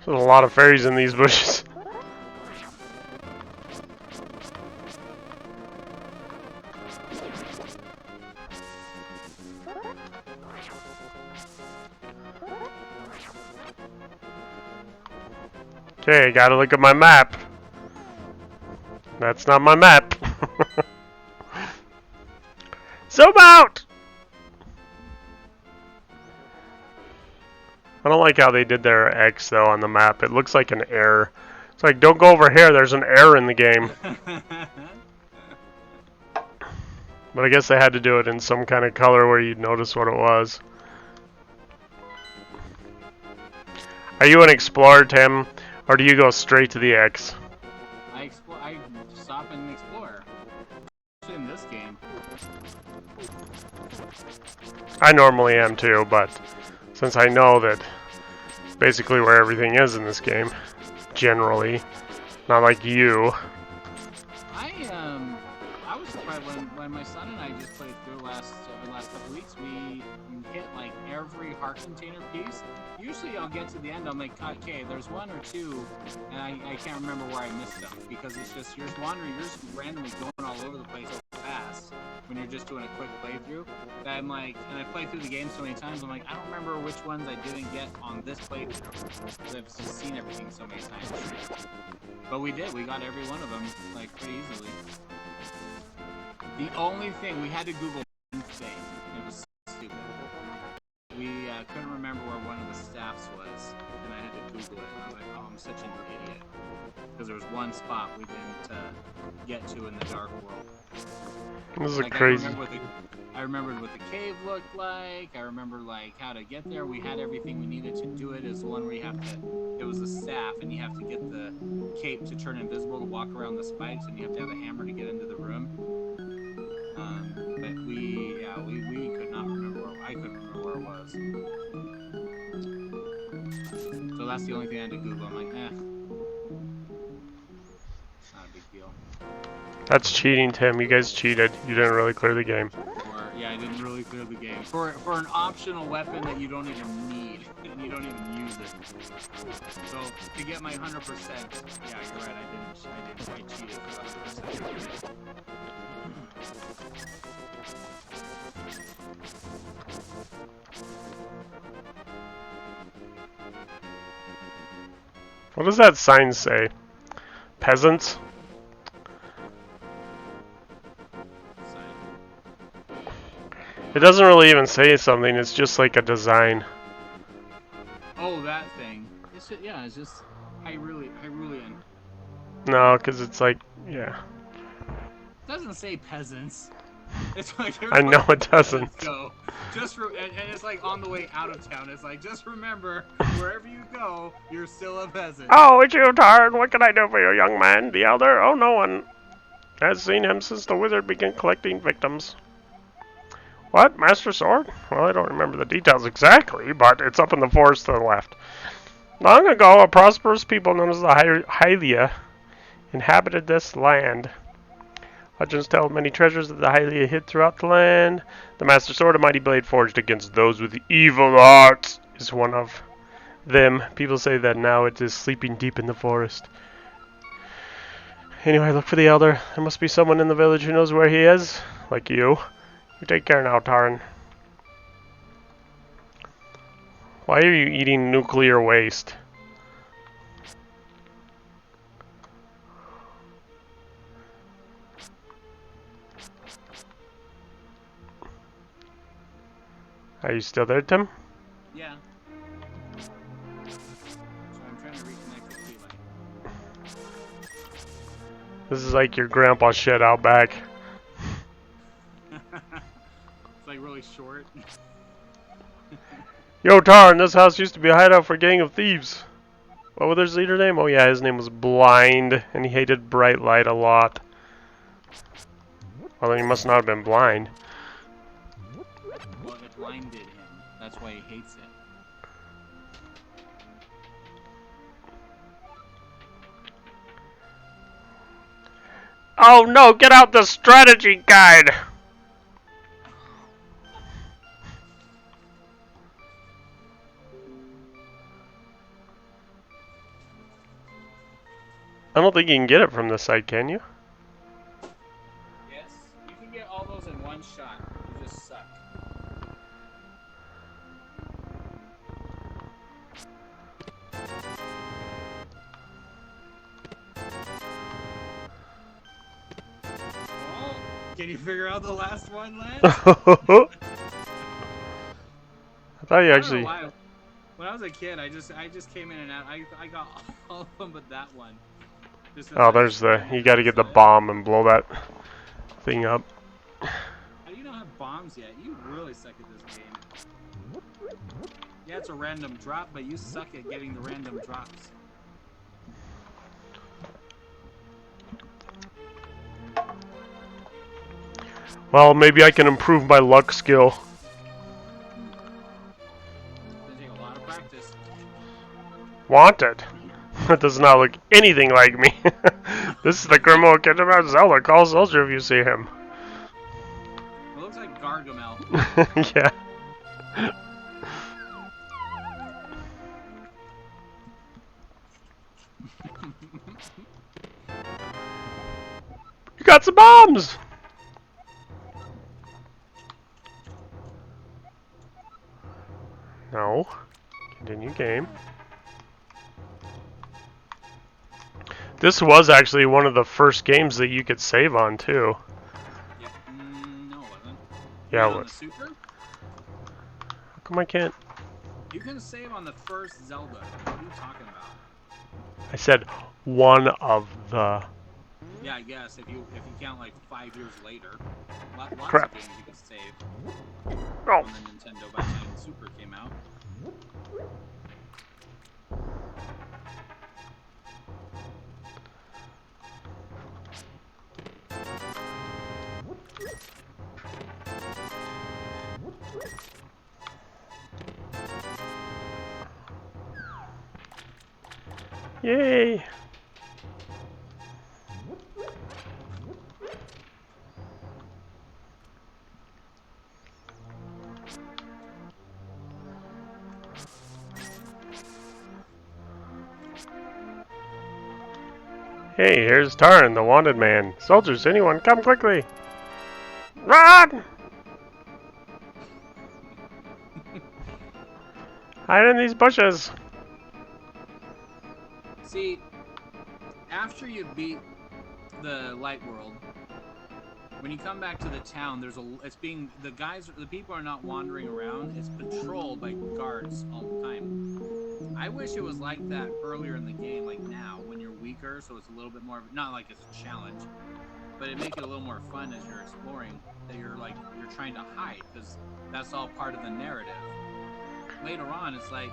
There's a lot of fairies in these bushes. Okay, gotta look at my map. That's not my map. Zoom out! I don't like how they did their X, though, on the map. It looks like an error. It's like, don't go over here, there's an error in the game. But I guess they had to do it in some kind of color where you'd notice what it was. Are you an explorer, Tim? Or do you go straight to the X? I stop and explore. in this game. I normally am too, but since I know that basically where everything is in this game, generally, not like you. I was surprised when my son and I just played through the last couple weeks. We hit like every heart container piece. Usually I'll get to the end, I'm like, okay, there's one or two, and I can't remember where I missed them because it's just you're just wandering, you're just randomly going all over the place so fast when you're just doing a quick playthrough. That I'm like, and I played through the game so many times, I'm like, I don't remember which ones I didn't get on this playthrough because I've just seen everything so many times. But we got every one of them like pretty easily. The only thing we had to Google one thing, it was stupid. We couldn't remember where one of the staffs was, and I had to Google it. And I was like, oh, I'm such an idiot. Because there was one spot we didn't get to in the Dark World. This is like, crazy. I remembered what the cave looked like. I remember like how to get there. We had everything we needed to do it. Is the one where you have to. It was a staff, and you have to get the cape to turn invisible to walk around the spikes, and you have to have a hammer to get into the room. But we could not remember. I couldn't remember where it was. So that's the only thing I had to Google. I'm like, it's not a big deal. That's cheating, Tim. You guys cheated. You didn't really clear the game. Yeah, I didn't really clear the game for an optional weapon that you don't even need and you don't even use it. So to get my 100%, yeah, you're right. I cheated for 100%. What does that sign say? Peasants? It doesn't really even say something, it's just like a design. Oh, that thing. It's just, yeah, it's just Hyrulean. No, because it's like, yeah. It doesn't say peasants. It's like I know it doesn't. Go. And it's like on the way out of town. It's like just remember, wherever you go, you're still a peasant. Oh, it's you, Tarn. What can I do for you, young man? The elder? Oh, no one has seen him since the wizard began collecting victims. What? Master Sword? Well, I don't remember the details exactly, but it's up in the forest to the left. Long ago, a prosperous people known as the Hylia inhabited this land. Legends tell of many treasures that the Hylia hid throughout the land. The Master Sword, a mighty blade forged against those with evil arts, is one of them. People say that now it is sleeping deep in the forest. Anyway, look for the elder. There must be someone in the village who knows where he is. Like you. You take care now, Tarn. Why are you eating nuclear waste? Are you still there, Tim? Yeah. So I'm trying to reconnect with Eli. This is like your grandpa's shed out back. It's like really short. Yo, Tarn, this house used to be a hideout for a gang of thieves. What was their leader name? Oh yeah, his name was Blind, and he hated bright light a lot. Well, then he must not have been blind. Well, it blinded him. That's why he hates it. Oh no, get out the strategy guide! I don't think you can get it from this side, can you? Yes, you can get all those in one shot. You just suck. Oh, can you figure out the last one, Lance? I thought you actually... I don't know why. When I was a kid, I just came in and out. I got all of them but that one. Oh, there's the... You gotta get the bomb and blow that thing up. How do you not have bombs yet? You really suck at this game. Yeah, it's a random drop, but you suck at getting the random drops. Well, maybe I can improve my luck skill. It's gonna take a lot of practice. Wanted. That does not look anything like me. This is the criminal kid about Zelda. Call Soldier if you see him. It looks like Gargamel. Yeah. You got some bombs! No. Continue game. This was actually one of the first games that you could save on, too. Yep. No, it wasn't. Yeah, Wait, it on was. the Super? How come I can't? You can save on the first Zelda. What are you talking about? I said one of the... Yeah, I guess if you count like 5 years later, lots Crap. of games you can save Oh. on the Nintendo by the time the Super came out. Yay! Hey, here's Taran, the wanted man. Soldiers, anyone, come quickly! Run! Hide in these bushes! See, after you beat the Light World, when you come back to the town, the people are not wandering around. It's patrolled by guards all the time. I wish it was like that earlier in the game, like now, when you're weaker, so it's a little bit more, not like it's a challenge, but it make it a little more fun as you're exploring, that you're trying to hide, because that's all part of the narrative. Later on, it's like,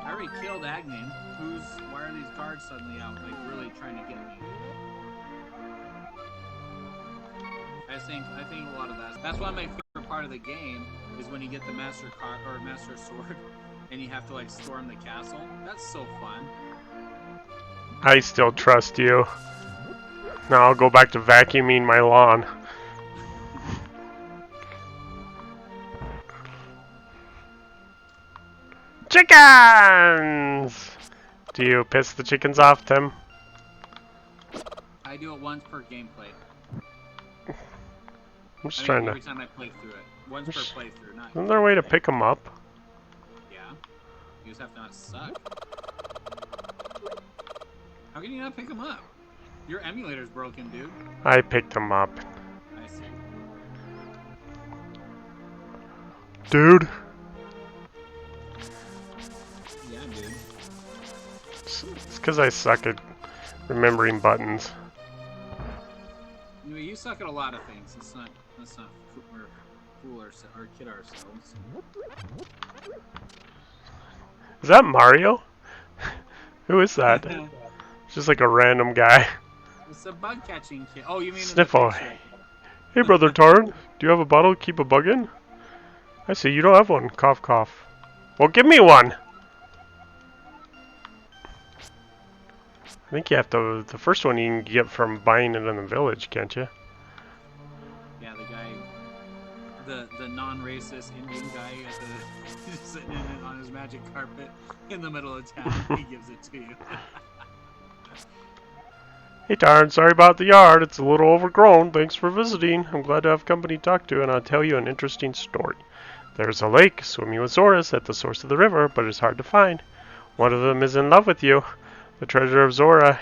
I already killed Agni. Why are these guards suddenly out, like, really trying to get me? I think a lot of that's why my favorite part of the game is when you get the Master Sword and you have to like storm the castle. That's so fun. I still trust you. Now I'll go back to vacuuming my lawn. Chickens! Do you piss the chickens off, Tim? I do it once per gameplay. I'm just trying to... Every time I play through it. Once per playthrough, not... Isn't there a way to pick them up? Yeah. You just have to not suck. How can you not pick them up? Your emulator's broken, dude. I picked them up. I see. Dude. Yeah, dude. It's because I suck at remembering buttons. Anyway, you suck at a lot of things. Let's not fool or kid ourselves. Is that Mario? Who is that? It's just like a random guy. It's a bug catching kid. Oh, you mean Sniffle. Hey, brother Taran, do you have a bottle to keep a bug in? I see you don't have one. Cough, cough. Well, give me one. I think you have to. The first one you can get from buying it in the village, can't you? Yeah, the guy, the non-racist Indian guy at the sitting on his magic carpet in the middle of town. He gives it to you. Hey Taran, sorry about the yard. It's a little overgrown. Thanks for visiting. I'm glad to have company to talk to, and I'll tell you an interesting story. There's a lake swimming with Zoras at the source of the river, but it's hard to find. One of them is in love with you. The treasure of Zora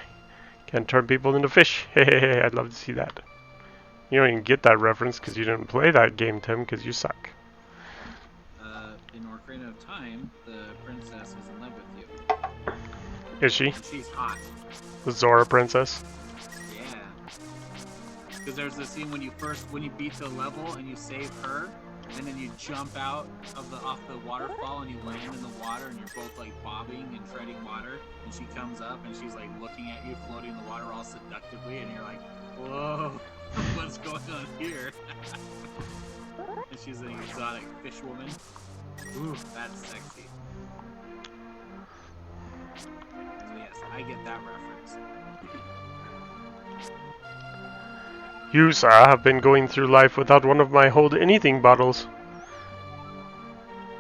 can turn people into fish. Hey, I'd love to see that. You don't even get that reference because you didn't play that game, Tim, because you suck. In Ocarina of Time, the princess is in love with you. Is she? And she's hot. The Zora princess? Yeah. Because there's the scene when you beat the level and you save her, and then you jump out off the waterfall and you land in the water and you're both like bobbing and treading water, and she comes up and she's like looking at you floating in the water all seductively, and you're like, whoa, what's going going on here? And she's an exotic fish woman. Ooh, that's sexy. So yes, I get that reference. You, sir, have been going through life without one of my hold anything bottles.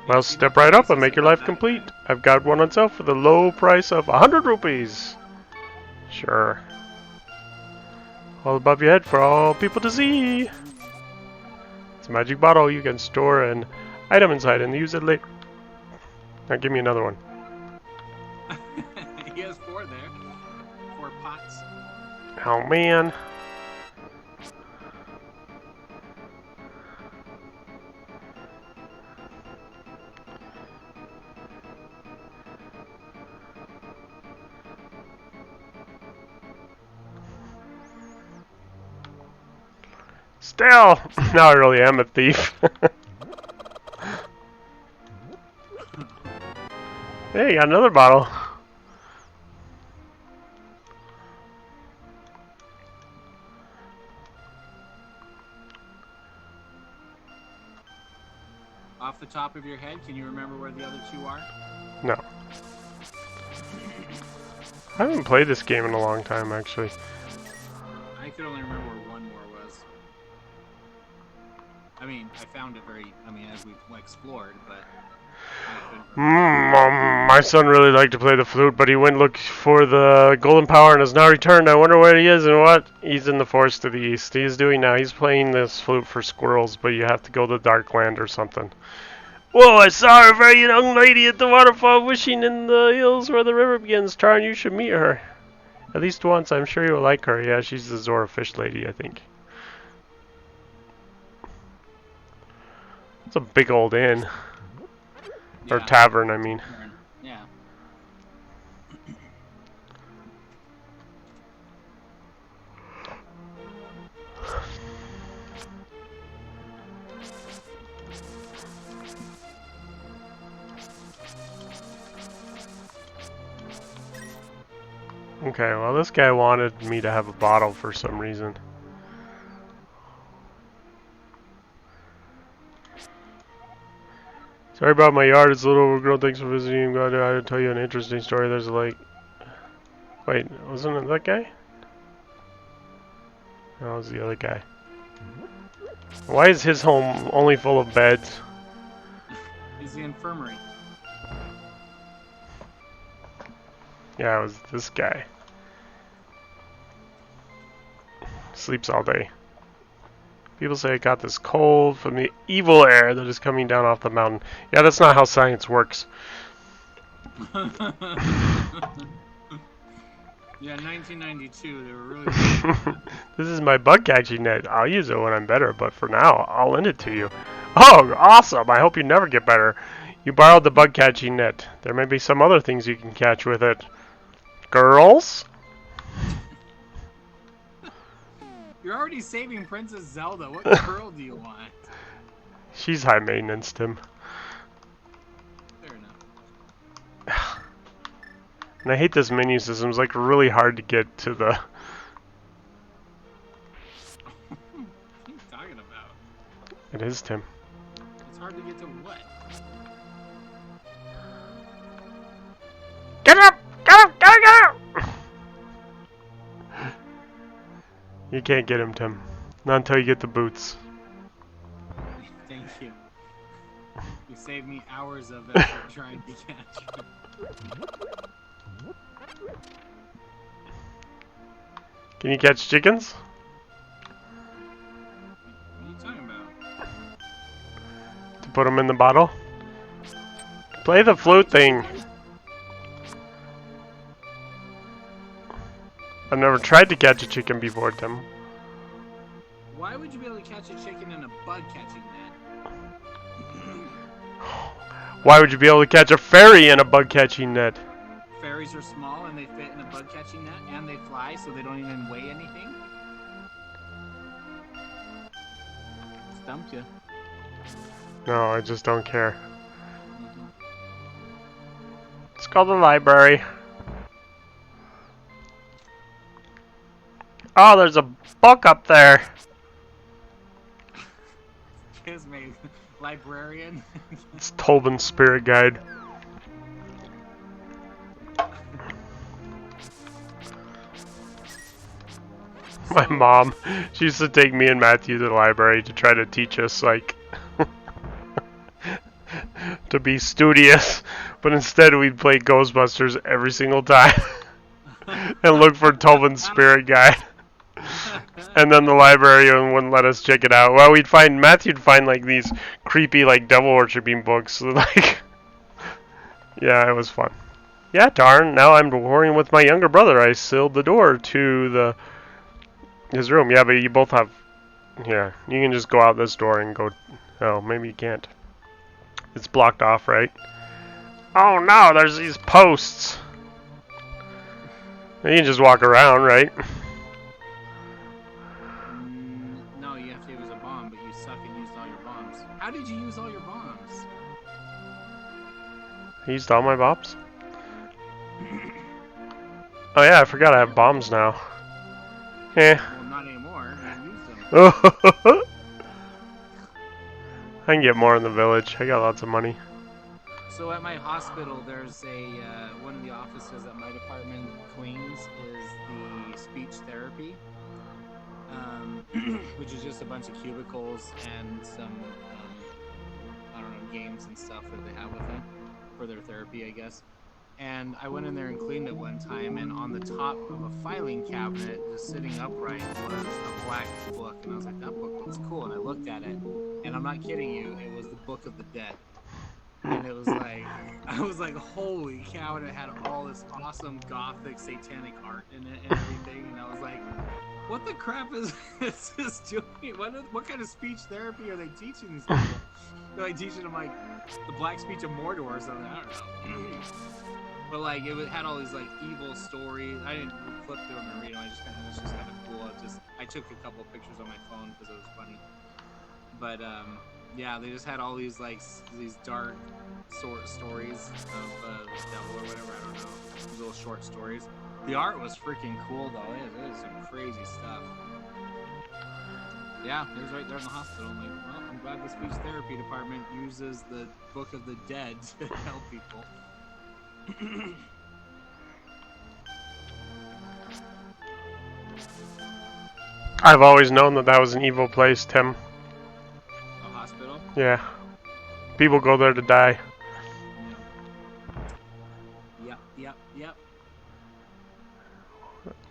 Well, step right up and make your life complete. I've got one on sale for the low price of 100 rupees. Sure. All above your head for all people to see. It's a magic bottle. You can store an item inside and use it later. Now give me another one. He has 4 there. 4 pots. Oh, man. Still, now I really am a thief. Hey, got another bottle. Off the top of your head, can you remember where the other 2 are? No. I haven't played this game in a long time, actually. I could only remember where 1 more was. I mean, I found it as we explored, but I couldn't remember. My son really liked to play the flute, but he went look for the golden power and has now returned. I wonder where he is and what he's in the forest to the east. He's doing now. He's playing this flute for squirrels, but you have to go to Darkland or something. Whoa, I saw a very young lady at the waterfall wishing in the hills where the river begins. Tarn, you should meet her. At least once, I'm sure you'll like her. Yeah, she's the Zora fish lady, I think. It's a big old inn. Or Yeah. tavern, I mean. Yeah. Okay, well this guy wanted me to have a bottle for some reason. Sorry about my yard, it's a little overgrown. Thanks for visiting. I'm glad to tell you an interesting story. There's a lake. Wait, wasn't it that guy? No, it was the other guy. Why is his home only full of beds? Is the infirmary. Yeah, it was this guy. Sleeps all day. People say I got this cold from the evil air that is coming down off the mountain. Yeah, that's not how science works. Yeah, 1992, they were really This is my bug catching net. I'll use it when I'm better, but for now, I'll lend it to you. Oh, awesome! I hope you never get better. You borrowed the bug catching net. There may be some other things you can catch with it. Girls? You're already saving Princess Zelda. What girl do you want? She's high maintenance, Tim. Fair enough. And I hate this menu system. It's like really hard to get to the... What are you talking about? It is, Tim. It's hard to get to what? Get up! Get up! Get up! Get up! You can't get him, Tim. Not until you get the boots. Thank you. You saved me hours of effort trying to catch you. Can you catch chickens? What are you talking about? To put them in the bottle? Play the flute thing. I've never tried to catch a chicken before, Tim. Why would you be able to catch a chicken in a bug catching net? Why would you be able to catch a fairy in a bug catching net? Fairies are small and they fit in a bug catching net and they fly so they don't even weigh anything. Stumped you. No, I just don't care. Let's go to the library. Oh, there's a book up there. librarian. It's Tobin's spirit guide. My So, mom, she used to take me and Matthew to the library to try to teach us, like, to be studious, but instead we'd play Ghostbusters every single time and look for Tobin's spirit guide. And then the librarian wouldn't let us check it out. Well, Matthew'd find like these creepy like devil worshipping books. Like, yeah, it was fun. Yeah, darn. Now I'm warring with my younger brother. I sealed the door to his room. Yeah, but you both have. Yeah, you can just go out this door and go. Oh, maybe you can't. It's blocked off, right? Oh no, there's these posts. You can just walk around, right? No, you have to use a bomb, but you suck and used all your bombs. How did you use all your bombs? I used all my bombs. Oh yeah, I forgot I have bombs now. Eh. Well, not anymore. You used them. I can get more in the village. I got lots of money. So at my hospital, there's one of the offices that my department cleans is the speech therapy, which is just a bunch of cubicles and some I don't know, games and stuff that they have with them for their therapy, I guess. And I went in there and cleaned it one time, and on the top of a filing cabinet, just sitting upright, was a black book, and I was like, that book looks cool, and I looked at it, and I'm not kidding you, it was the Book of the Dead. And it was like, I was like, holy cow, and it had all this awesome gothic satanic art in it and everything, and I was like, what the crap is this doing? What kind of speech therapy are they teaching these people? They're like teaching them like the black speech of Mordor or something, I don't know. But like it had all these like evil stories. I didn't flip through them and read them. It was just kind of cool. I took a couple of pictures on my phone because it was funny. But yeah, they just had all these like these dark sort of stories of the devil or whatever. I don't know. These little short stories. The art was freaking cool though. It was some crazy stuff. Yeah, it was right there in the hospital. I'm like, well, I'm glad the speech therapy department uses the Book of the Dead to help people. I've always known that was an evil place, Tim. A hospital? Yeah. People go there to die. Yep.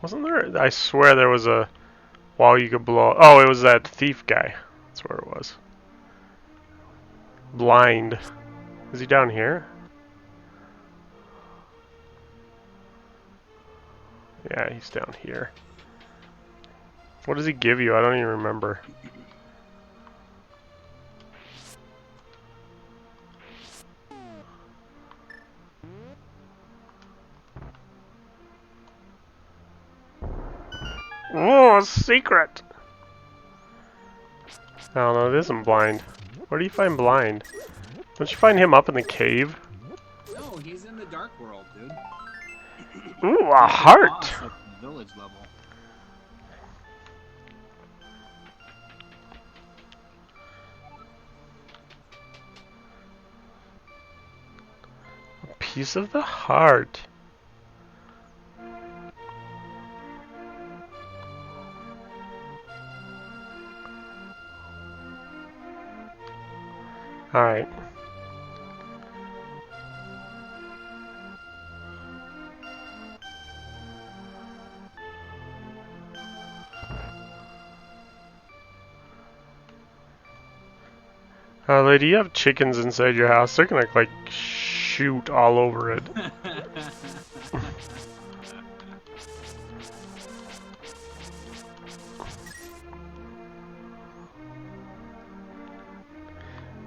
Wasn't there? I swear there was a wall you could blow. Oh, it was that thief guy. That's where it was. Blind. Is he down here? Yeah, he's down here. What does he give you? I don't even remember. Oh, a secret! Oh no, it isn't blind. Where do you find blind? Don't you find him up in the cave? No, he's in the dark world, dude. Ooh, a heart! Boss at the village level. A piece of the heart. Alright. Lady, you have chickens inside your house. They're gonna like shoot all over it.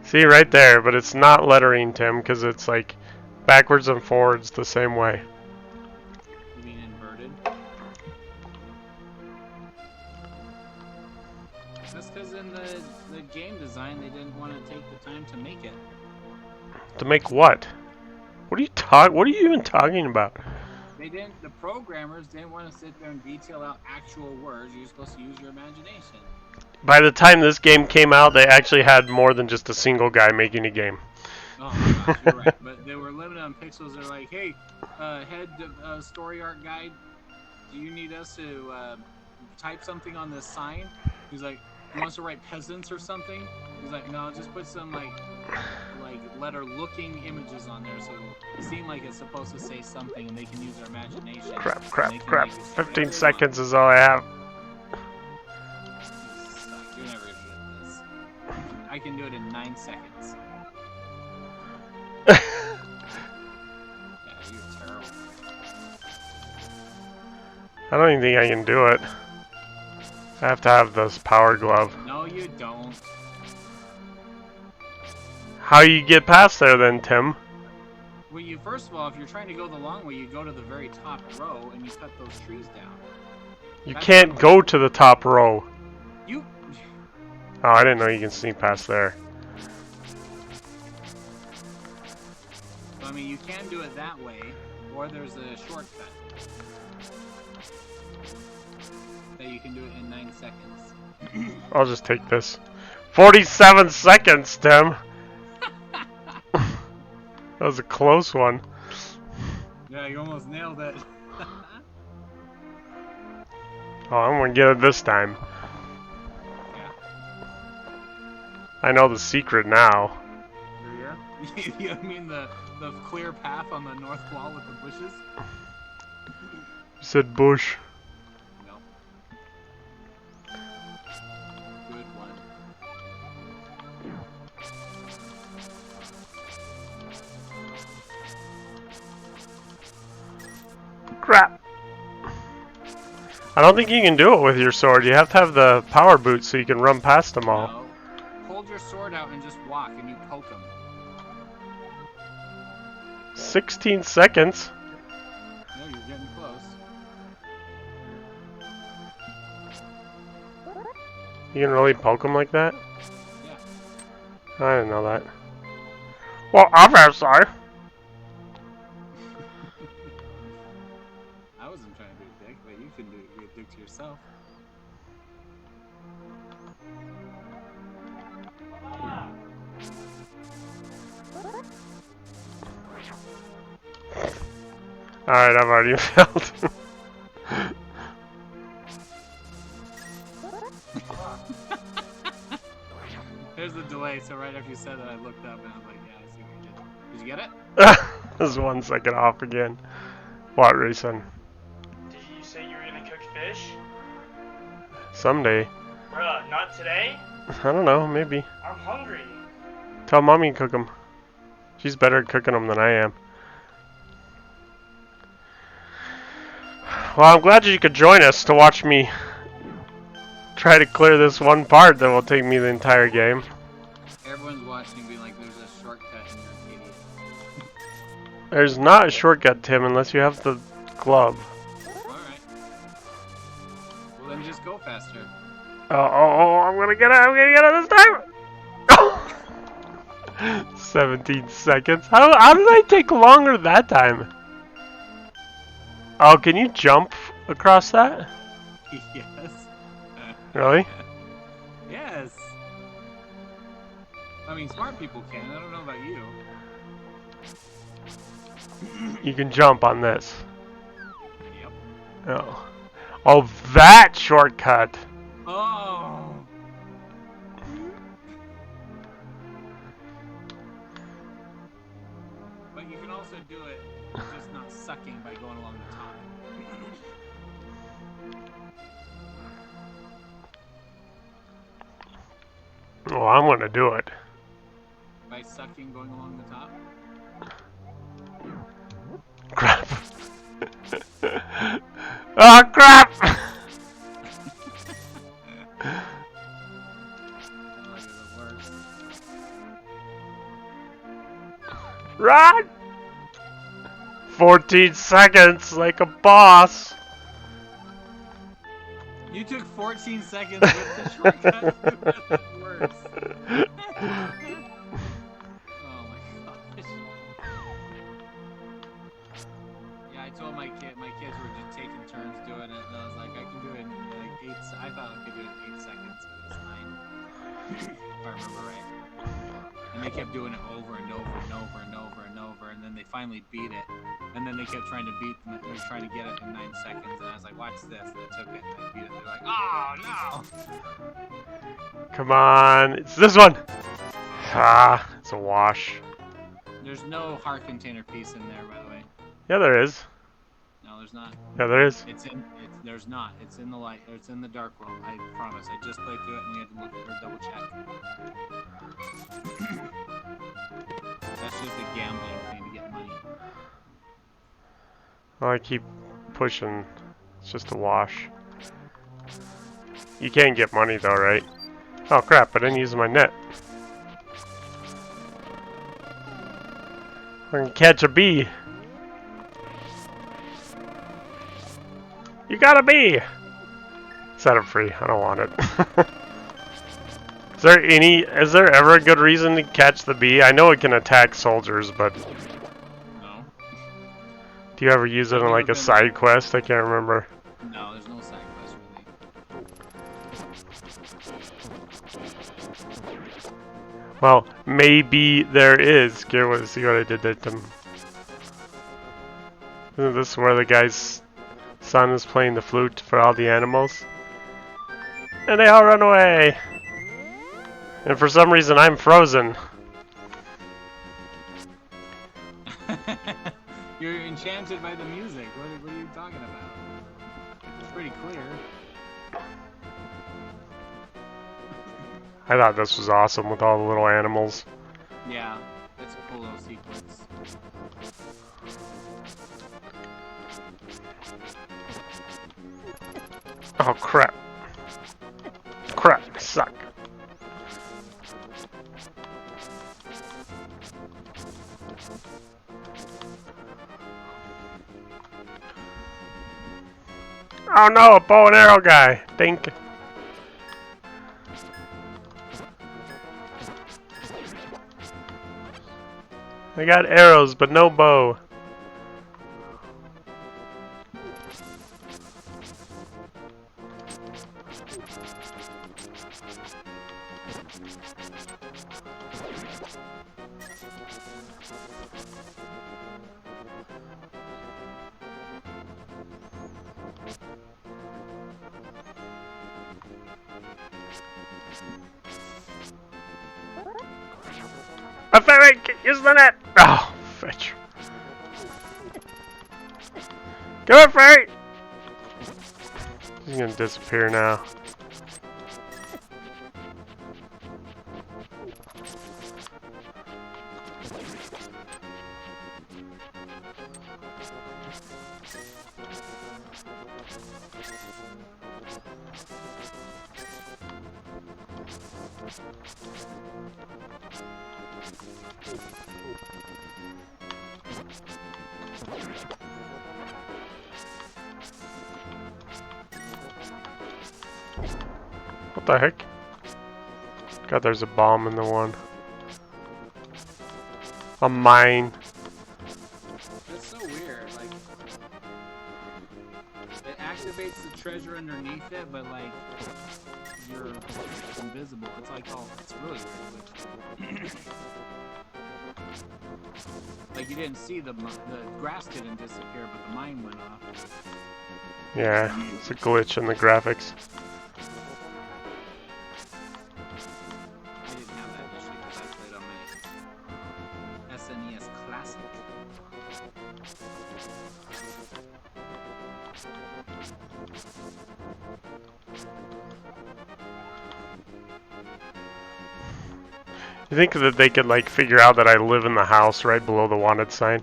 See, right there, but it's not lettering, Tim, because it's like backwards and forwards the same way. You mean inverted? That's because in the game design they didn't want to take the time to make it. To make what? What are you even talking about? The programmers didn't want to sit there and detail out actual words. You're supposed to use your imagination. By the time this game came out, they actually had more than just a single guy making a game. Oh my gosh, you're right. But they were limited on pixels. They're like, hey, head story art guide, do you need us to type something on this sign? He's like, he wants to write peasants or something. He's like, no, just put some like letter-looking images on there, so it seems like it's supposed to say something, and they can use their imagination. Crap, and crap, they can crap. make it say 15 whatever seconds they is all I have. want. You suck. You're never gonna get this. I can do it in 9 seconds. Yeah, you're terrible. I don't even think I can do it. I have to have this power glove. No, you don't. How you get past there then, Tim? Well, you first of all, if you're trying to go the long way, you go to the very top row and you cut those trees down. You That's can't go to the top row. You. Oh, I didn't know you can sneak past there. I mean, you can do it that way, or there's a shortcut that you can do it in 9 seconds. I'll just take this. 47 seconds, Tim. That was a close one. Yeah, you almost nailed it. Oh, I'm gonna get it this time. Yeah. I know the secret now. Yeah. You mean the clear path on the north wall with the bushes? You said bush. No. Good one. Crap. I don't think you can do it with your sword. You have to have the power boot so you can run past them all. No. Hold your sword out and just walk, and you poke them. 16 seconds. No, you're getting close. You can really poke them like that? Yeah. I didn't know that. Well, obviously. I wasn't trying to be a dick, but you can be a dick to yourself. Alright, I've already failed. There's the delay, so right after you said that, I looked up and I was like, yeah, I see what you did. Did you get it? This is 1 second off again. What, Rayson? Did you say you were gonna cook fish? Someday. Bruh, not today? I don't know, maybe. I'm hungry. Tell Mommy to cook them. She's better at cooking them than I am. Well, I'm glad you could join us to watch me try to clear this one part that will take me the entire game. Everyone's watching being like, there's a shortcut and you're an idiot. There's not a shortcut, Tim, unless you have the glove. Alright. Well, then just go faster. Oh, I'm gonna get it this time! 17 seconds. How did I take longer that time? Oh, can you jump across that? Yes. Really? Yes. I mean, smart people can. I don't know about you. You can jump on this. Yep. Oh. Oh, that shortcut! Oh. But you can also do it just not sucking by going along the top. Oh, I'm gonna do it. By sucking going along the top? Crap. Oh, crap! Like the worst. Run! 14 seconds, like a boss. You took 14 seconds with the shortcut. That's worse. Oh my gosh. Yeah, I told my kids were just taking turns doing it, and I was like, I can do it in like I thought I could do it in 8 seconds, but it's 9. if I remember right. And they kept doing it over and over and over and over and over, and then they finally beat it. And then they kept trying to beat them. They were trying to get it in 9 seconds, and I was like, "Watch this!" And they took it and they beat it. They're like, "Oh no!" Come on, it's this one. Ah, it's a wash. There's no heart container piece in there, by the way. Yeah, there is. No, there's not. Yeah, there is. There's not. It's in the light. Or it's in the dark world. I promise. I just played through it, and we had to look or double check. That's just a gambling thing to get money. Well, I keep pushing. It's just a wash. You can't get money though, right? Oh crap! I didn't use my net. I can catch a bee. You got a bee! Set it free. I don't want it. Is there ever a good reason to catch the bee? I know it can attack soldiers, but No. do you ever use it in like a side quest? I can't remember. No, there's no side quest really. Well, maybe there is. See what I did there, Tim. Isn't this where the guy's son is playing the flute for all the animals? And they all run away! And for some reason I'm frozen. You're enchanted by the music. What are you talking about? It's pretty clear. I thought this was awesome with all the little animals. Yeah, it's a cool little sequence. Oh crap. Crap, I suck. Oh no, a bow and arrow guy. Think. I got arrows, but no bow. A fairy! Use the net! Oh, fetch. Come on, fairy! He's gonna disappear now. What the heck? God, there's a bomb in the one. A mine. That's so weird. Like, it activates the treasure underneath it, but like, you're invisible. It's like, oh, it's really weird. Like, you didn't see the grass didn't disappear, but the mine went off. Yeah, it's a glitch in the graphics. I didn't have that issue because I played on my SNES Classic. You think that they could like figure out that I live in the house right below the wanted sign?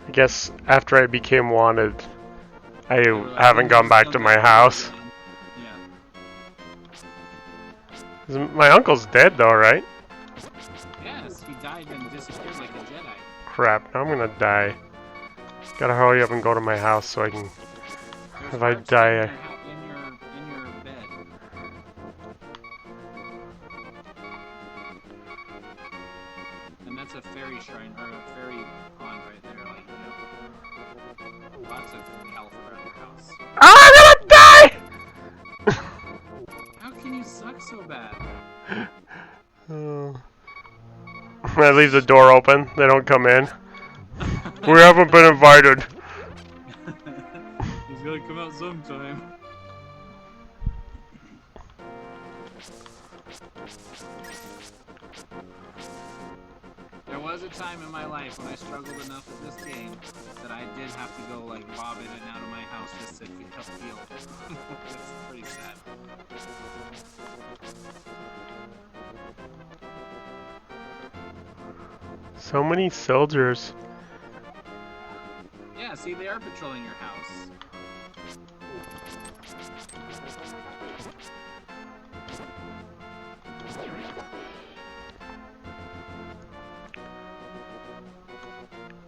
I guess after I became wanted, I haven't gone back to my house. Yeah. My uncle's dead though, right? Yes, he died and disappeared like a Jedi. Crap, now I'm gonna die. Gotta hurry up and go to my house so I can... There's If I hearts die, in your bed. And that's a fairy shrine or a fairy pond right there, like, you know. Lots of health around your house. Ah, I'm gonna die! so bad. Oh. I leave the door open. They don't come in. We haven't been invited. He's gonna come out sometime. There was a time in my life when I struggled enough with this game that I did have to go like bob in and out of my house just to help heal. It's pretty sad. So many soldiers. Yeah, see, they are patrolling your house.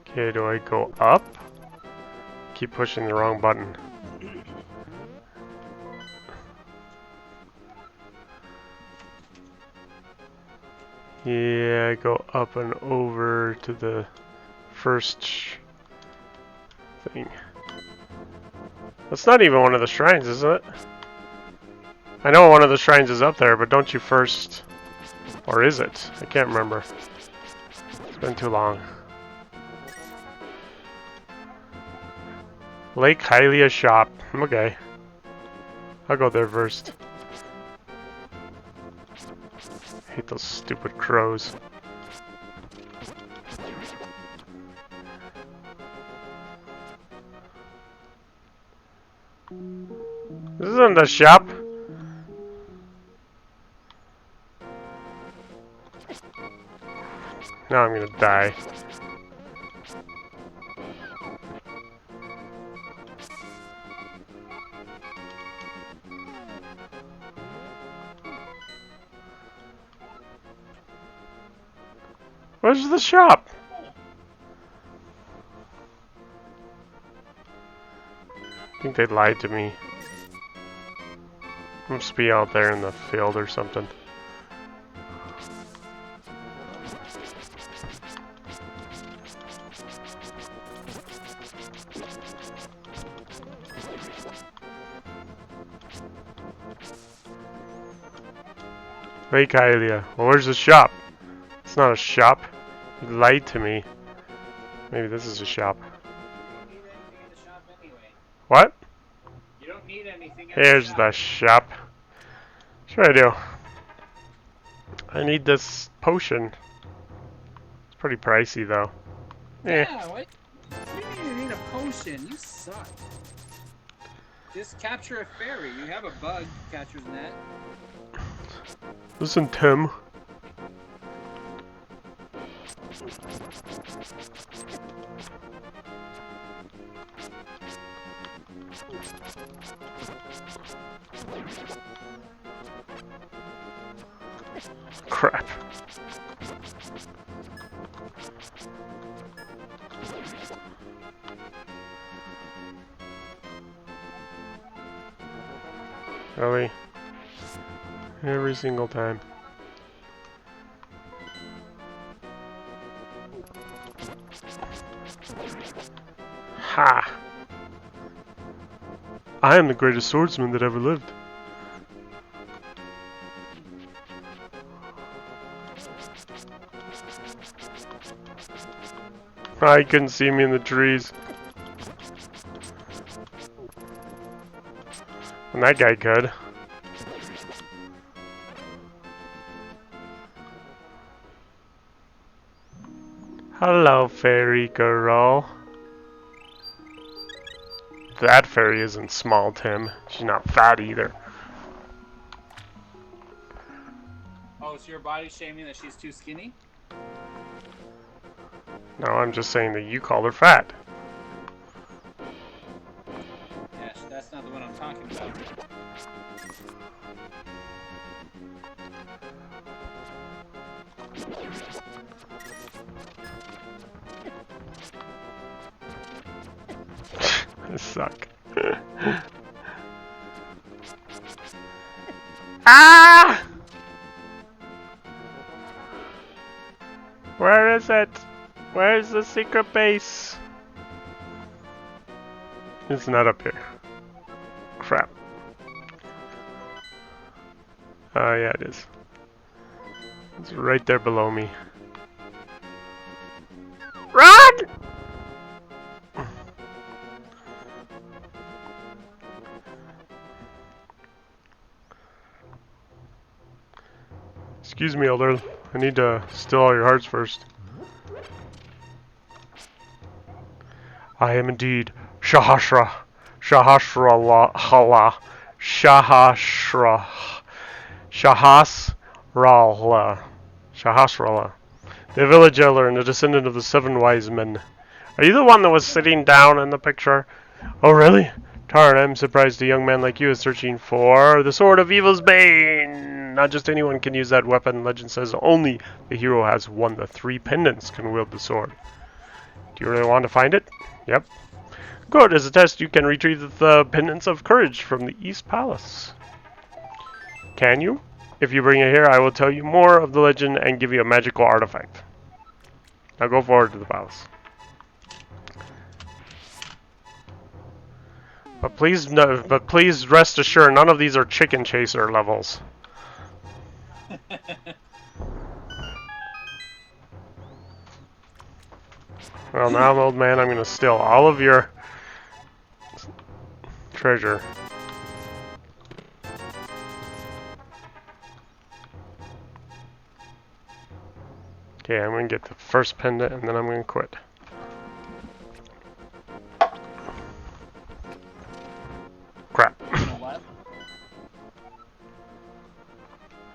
Okay, do I go up? Keep pushing the wrong button. Yeah, go up and over to the first thing. That's not even one of the shrines, isn't it? I know one of the shrines is up there, but don't you first... Or is it? I can't remember. It's been too long. Lake Hylia shop. Okay. I'll go there first. Hate those stupid crows. This isn't the shop. Now I'm gonna die. Where's the shop? I think they lied to me. Must be out there in the field or something. Lake Hylia. Well, where's the shop? It's not a shop. You lied to me. Maybe this is a shop. You don't need anything in the shop anyway. What? You don't need anything in Here's the the shop. shop. Sure I do. I need this potion. It's pretty pricey though. Eh. Yeah, what? You need a potion. You suck. Just capture a fairy. You have a bug catcher's net. Listen, Tim. Crap. Really? Every single time. Ha! I am the greatest swordsman that ever lived. I couldn't see me in the trees. And that guy could. Hello, fairy girl. That fairy isn't small, Tim. She's not fat either. Oh, so your body's shaming that she's too skinny? No, I'm just saying that you called her fat. Yeah, that's not the one I'm talking about. I suck. Ah! Where is it? Where's the secret base? It's not up here. Crap. Yeah, it is. It's right there below me. Run! Excuse me, Elder. I need to steal all your hearts first. I am indeed Shahashra. Shahasrala. Shahashra. Shahasrala. Shahasrala. The village elder and the descendant of the 7 wise men. Are you the one that was sitting down in the picture? Oh, really? Darn, I'm surprised a young man like you is searching for the Sword of Evil's Bane. Not just anyone can use that weapon. Legend says only the hero has won the 3 pendants can wield the sword. Do you really want to find it? Yep. Good. As a test, you can retrieve the pendants of courage from the East Palace. Can you? If you bring it here, I will tell you more of the legend and give you a magical artifact. Now go forward to the palace. But please rest assured, none of these are chicken chaser levels. Well, now, old man, I'm gonna steal all of your treasure. Okay, I'm gonna get the first pendant and then I'm gonna quit. Crap. What?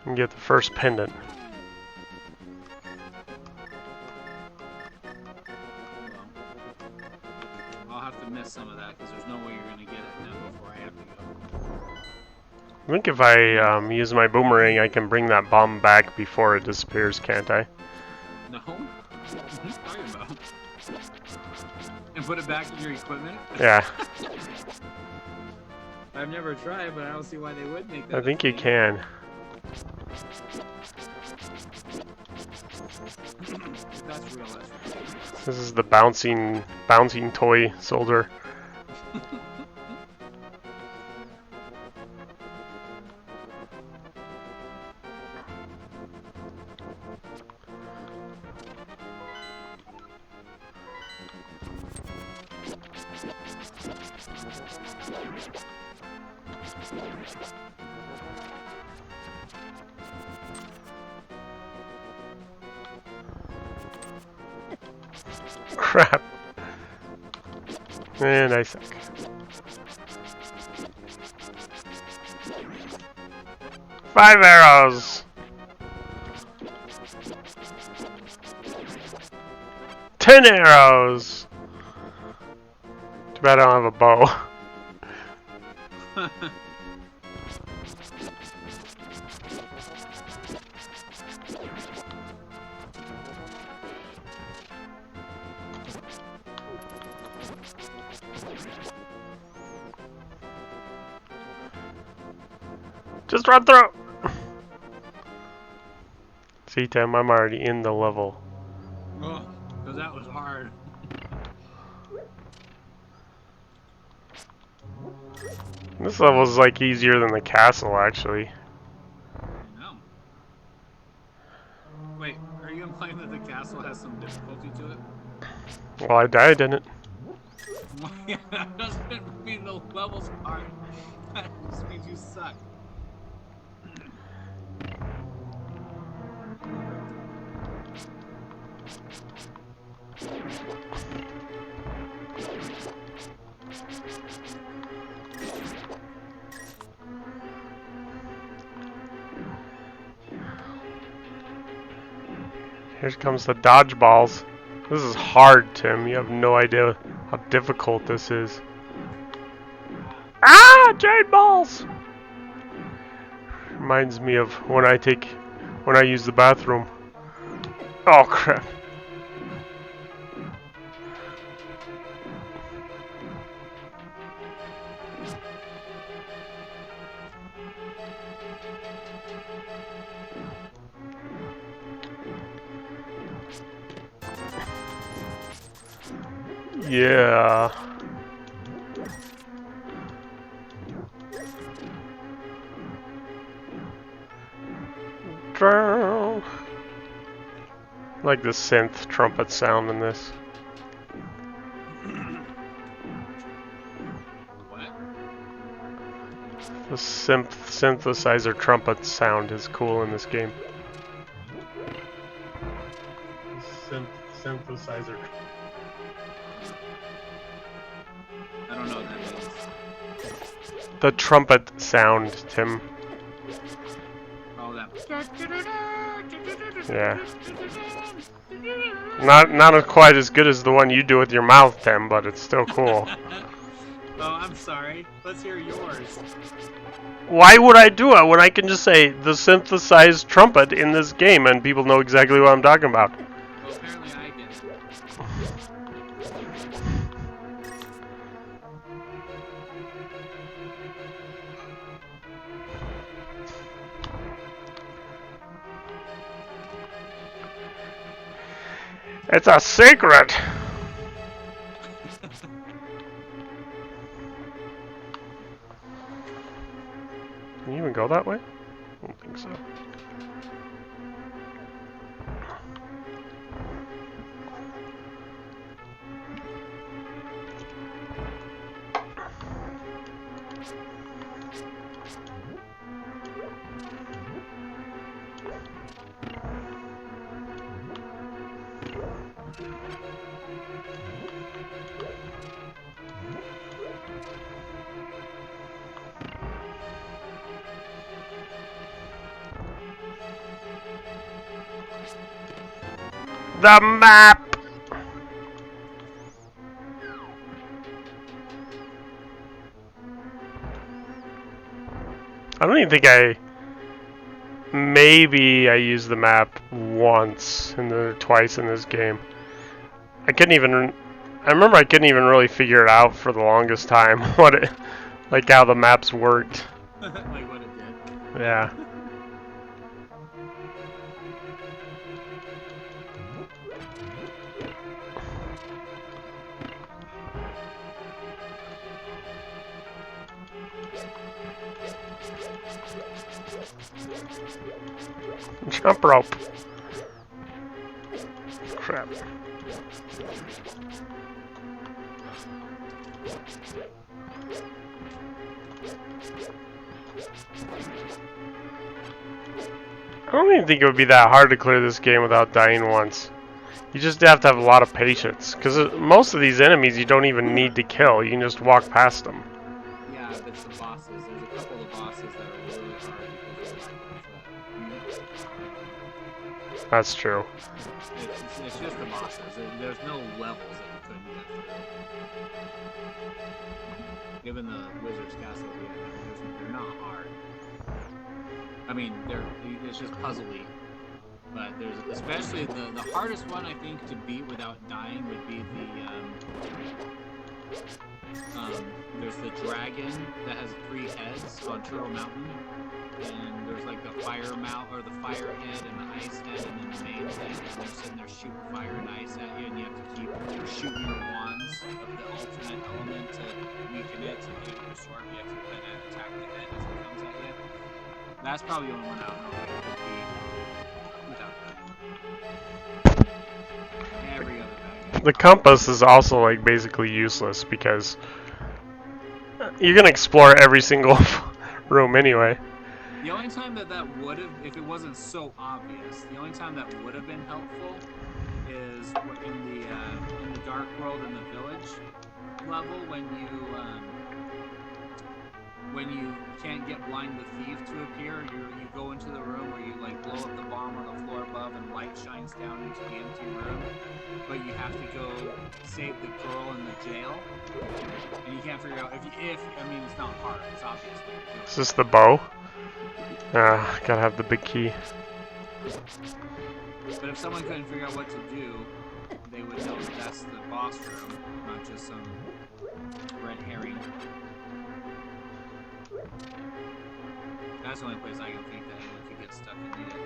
And get the first pendant. I'll have to miss some of that because there's no way you're gonna get it now before I have to go. I think if I use my boomerang, I can bring that bomb back before it disappears, can't I? No? What are you talking about? And put it back in your equipment? Yeah, I've never tried, but I don't see why they would make that. I think you can. If that's real, that's real. This is the bouncing toy soldier. Crap. And I suck. Five arrows! 10 arrows! Too bad I don't have a bow. Just run through! See, Tim, I'm already in the level. Oh, because that was hard. This level's like easier than the castle, actually. No. Wait, are you implying that the castle has some difficulty to it? Well, I died in it. That doesn't mean the level's hard. That just means you suck. Here comes the dodgeballs. This is hard, Tim. You have no idea how difficult this is. Ah! Giant balls! Reminds me of when I use the bathroom. Oh, crap. Yeah. drown. I like the synth trumpet sound in this. What? The synthesizer trumpet sound is cool in this game. Synthesizer. I don't know what that means. The trumpet sound, Tim. Oh, that. Yeah. Not quite as good as the one you do with your mouth, Tim, but it's still cool. Oh, I'm sorry. Let's hear yours. Why would I do it when I can just say the synthesized trumpet in this game and people know exactly what I'm talking about? Well, apparently I get it. It's a secret! Can you even go that way? I don't think so. The map! I don't even think maybe I used the map once and then twice in this game. I remember I couldn't even really figure it out for the longest time like how the maps worked. Like what it did. Yeah. Jump rope. Crap. I don't even think it would be that hard to clear this game without dying once. You just have to have a lot of patience, because most of these enemies you don't even need to kill, you can just walk past them. Yeah, it's the bosses. There's a couple of bosses that are really hard because of that. That's true. It's just the bosses. There's no levels that you couldn't get through. Even the Wizard's Castle, they're not hard. I mean, it's just puzzly. But there's especially the hardest one I think to beat without dying would be there's the dragon that has 3 heads on Turtle Mountain, and there's like the fire fire head and the ice head and then the main head, and they're sitting there shooting fire and ice at you, and you have to keep shooting your wands of the alternate element to weaken it. To hit your sword, you have to kind of attack the head as it comes at you. That's probably the only one I don't know if I could beat without dying. Every other bag. The compass is also like basically useless because you're gonna explore every single room anyway. The only time that would have, if it wasn't so obvious, the only time that would have been helpful is in the Dark World in the village level when you can't get Blind the Thief to appear. You go into the room where you like blow up the bomb on the floor above and light shines down into the empty room, but you have to go save the girl in the jail, and you can't figure out if I mean it's not hard, it's obvious what you're doing. Is this the bow? Gotta have the big key. But if someone couldn't figure out what to do, they would know that that's the boss room, not just some red herring. That's the only place I can think that anyone could get stuck and need it.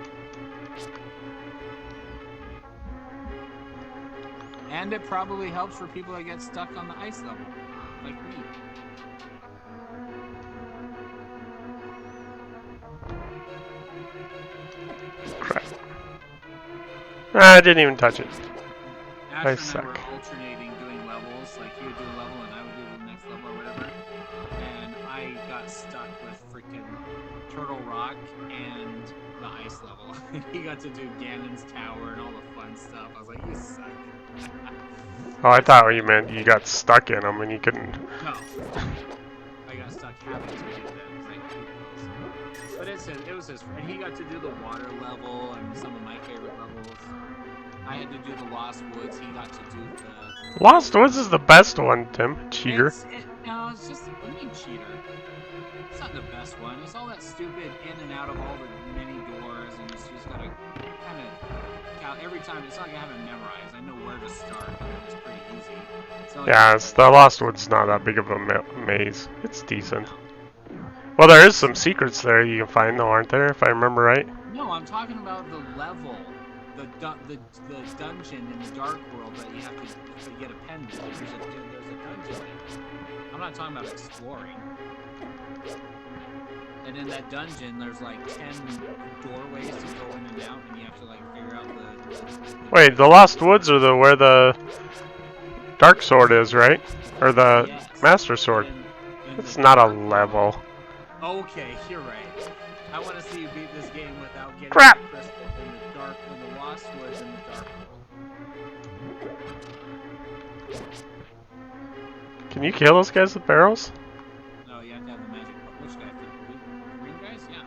And it probably helps for people that get stuck on the ice level, like me. I didn't even touch it. Asher and I suck. were alternating doing levels. Like he would do a level and I would do the next level or whatever. And I got stuck with freaking Turtle Rock and the ice level. He got to do Ganon's Tower and all the fun stuff. I was like, you suck. Oh, I thought you meant you got stuck in them and you couldn't. No. I got stuck having to do them because I hate those. But it was his and he got to do the water level and some of my favorite levels. I had to do the Lost Woods. He got to do the Lost Woods is the best one, Tim. Cheater. No, it's just what do you mean cheater? It's not the best one. It's all that stupid in and out of all the many doors, and you just gotta kind of count every time. It's not gonna have it memorized. I know where to start, and it's pretty easy. So Yeah, the Lost Woods not that big of a maze. It's decent. Well, there is some secrets there you can find, though, aren't there? If I remember right. No, I'm talking about the level, the dungeon in the Dark World that you have to get a pen. There's a dungeon there. I'm not talking about exploring. And in that dungeon, there's like 10 doorways to go in and out, and you have to like figure out the Wait, the Lost Woods are the where the Dark Sword is, right? Or the yes. Master Sword. In It's the not a Dark level. World. Okay, you're right. I want to see you beat this game without getting Crap! the crystal in the Lost Woods in the Dark World. Can you kill those guys with barrels? No, you have to have the magic. Which guy? The green guys? Yeah.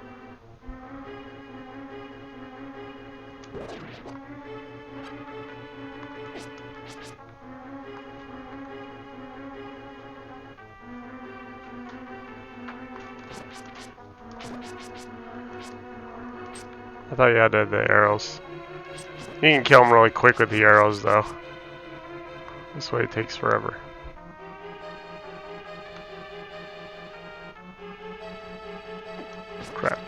I thought you had to have the arrows. You can kill them really quick with the arrows, though. This way it takes forever. Crap.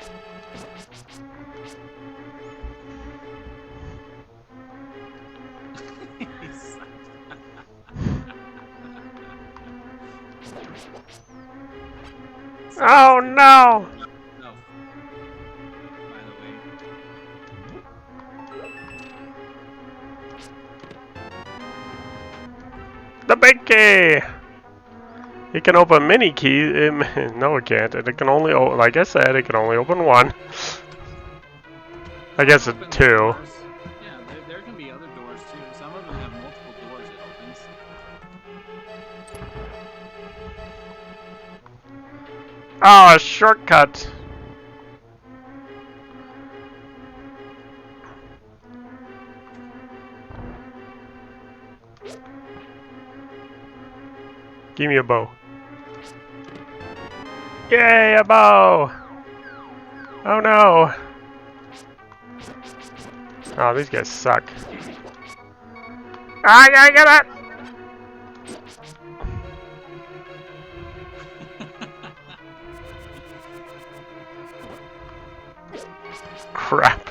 Oh no! No. By the way. The big key! It can open many keys. No, it can't. It can only, like I said, it can only open one. I guess it's Open two. doors. Yeah, there can be other doors too. Some of them have multiple doors it opens. Oh, a shortcut! Give me a bow. Yay, a bow! Oh no! Oh, these guys suck. I gotta get it! Crap.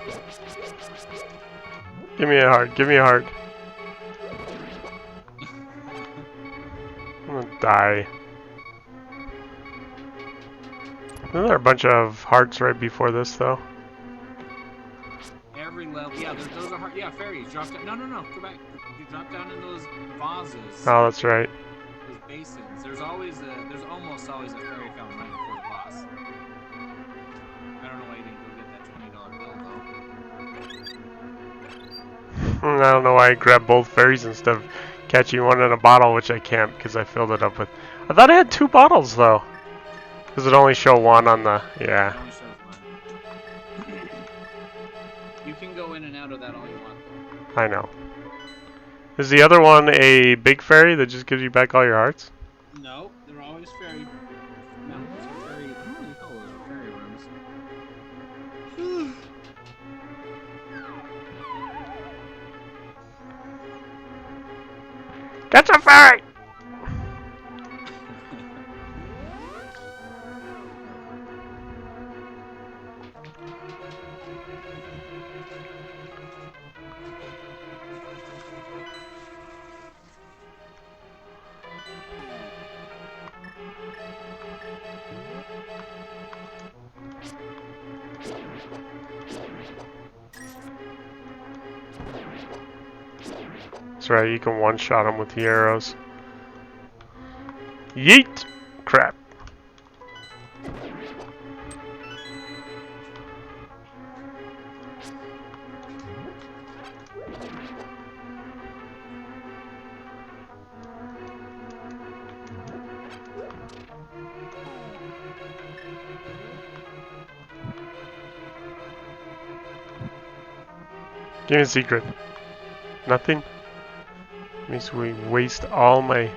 Give me a heart, give me a heart. I'm gonna die. Isn't there a bunch of hearts right before this, though? Every level, yeah, those are hard. Yeah, fairies. Drop down. No, go back. You drop down in those vases. Oh, that's right. Those basins. There's almost always a fairy fountain right before the boss. I don't know why you didn't go get that $20 bill though. I don't know why I grabbed both fairies instead of catching one in a bottle, which I can't because I filled it up with. I thought I had 2 bottles though. Does it only show one on the? Yeah. It only shows one. You can go in and out of that all you want though. I know. Is the other one a big fairy that just gives you back all your hearts? No, they're always fairy mountains or fairy. I don't know what you call those, fairy rooms. Catch a fairy! That's right, you can one-shot them with the arrows. Yeet! Crap. Give me a secret. Nothing? Means we waste all my...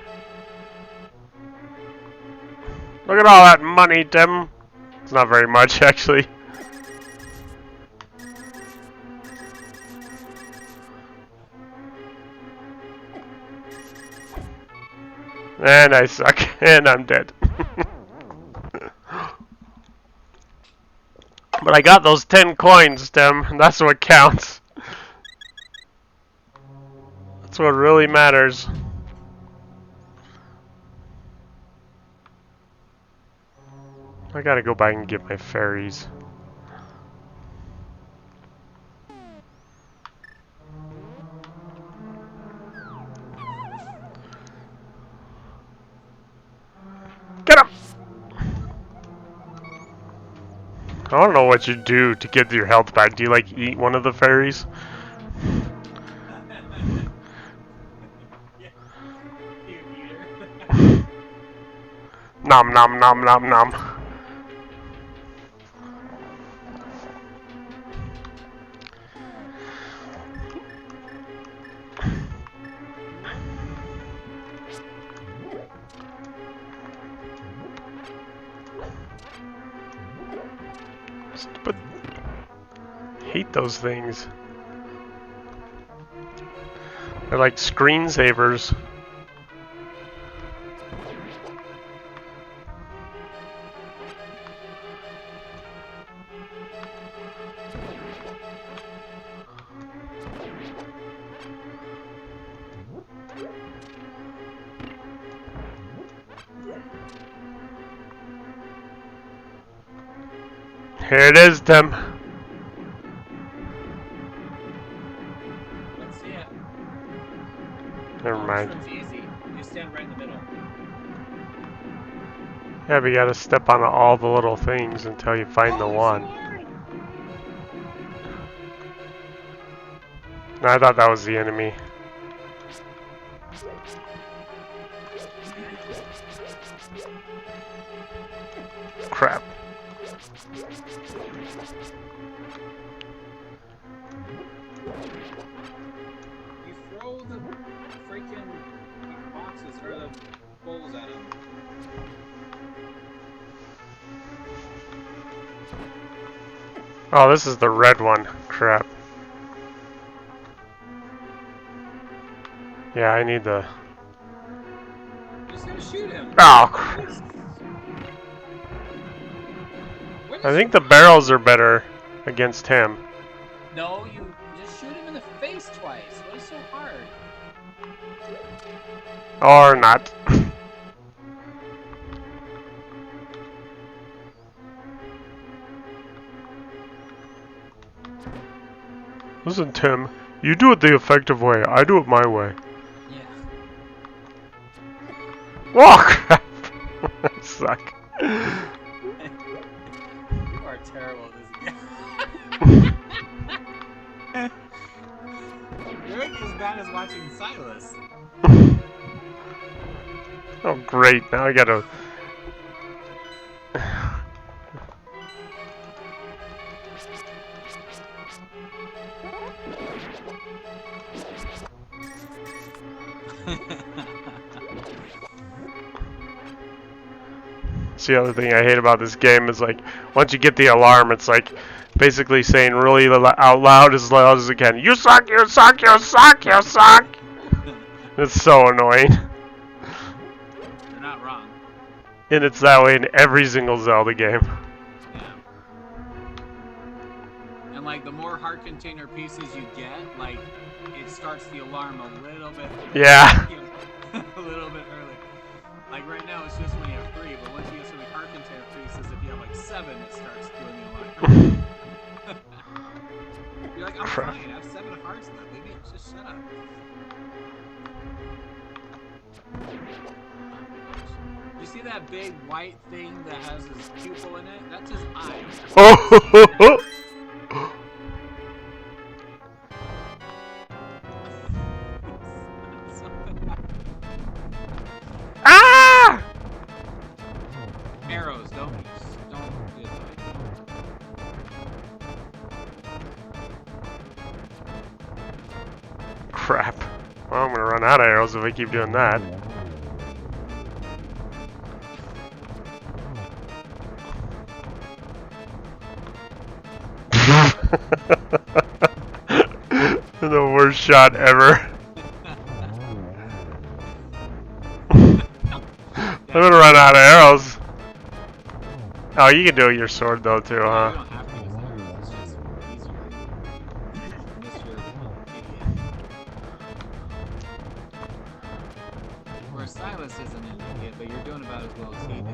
Look at all that money, Tim! It's not very much, actually. And I suck, and I'm dead. But I got those 10 coins, Tim, and that's what counts. That's what really matters. I gotta go back and get my fairies. Get him! I don't know what you do to get your health back. Do you like eat one of the fairies? Nom nom nom nom nom. Stupid. Hate those things. They're like screensavers. Here it is, Tim. Let's see it. Never mind. This one's easy. You stand right in the middle. Yeah, but you gotta step on all the little things until you find the one. No, I thought that was the enemy. Crap. You throw the freaking boxes or the bowls at him. Oh, this is the red one. Crap. Yeah, I need the... You just gotta shoot him. Oh, crap. I think the barrels are better against him. No, you just shoot him in the face twice. What is so hard? Or not. Listen, Tim. You do it the effective way. I do it my way. Yeah. Oh, crap. I suck. You are terrible at this game. You're as bad as watching Silas. Oh, great. Now I gotta... It's the other thing I hate about this game is like, once you get the alarm, it's like basically saying really out loud as it can, "You suck, you suck, you suck, you suck!" It's so annoying. You're not wrong. And it's that way in every single Zelda game. Yeah. And like the more heart container pieces you get, like it starts the alarm a little bit. Yeah. A little bit early. Like right now, it's just when you have 3, but once you get so many heart container pieces, if you have like 7, it starts doing the alarm. You're like, I'm Crap. fine. I have 7 hearts left. Maybe just shut up. that big white thing that has his pupil in it? That's his eye. Oh! Ah! Arrows, don't do that. Crap. Well, I'm gonna run out of arrows if I keep doing that. The worst shot ever. I'm gonna run out of arrows. Oh, you can do it with your sword though too, You huh? don't have to use arrows, it's just easier. Unless you're an idiot. Where Silas isn't an idiot, but you're doing about as well as he did.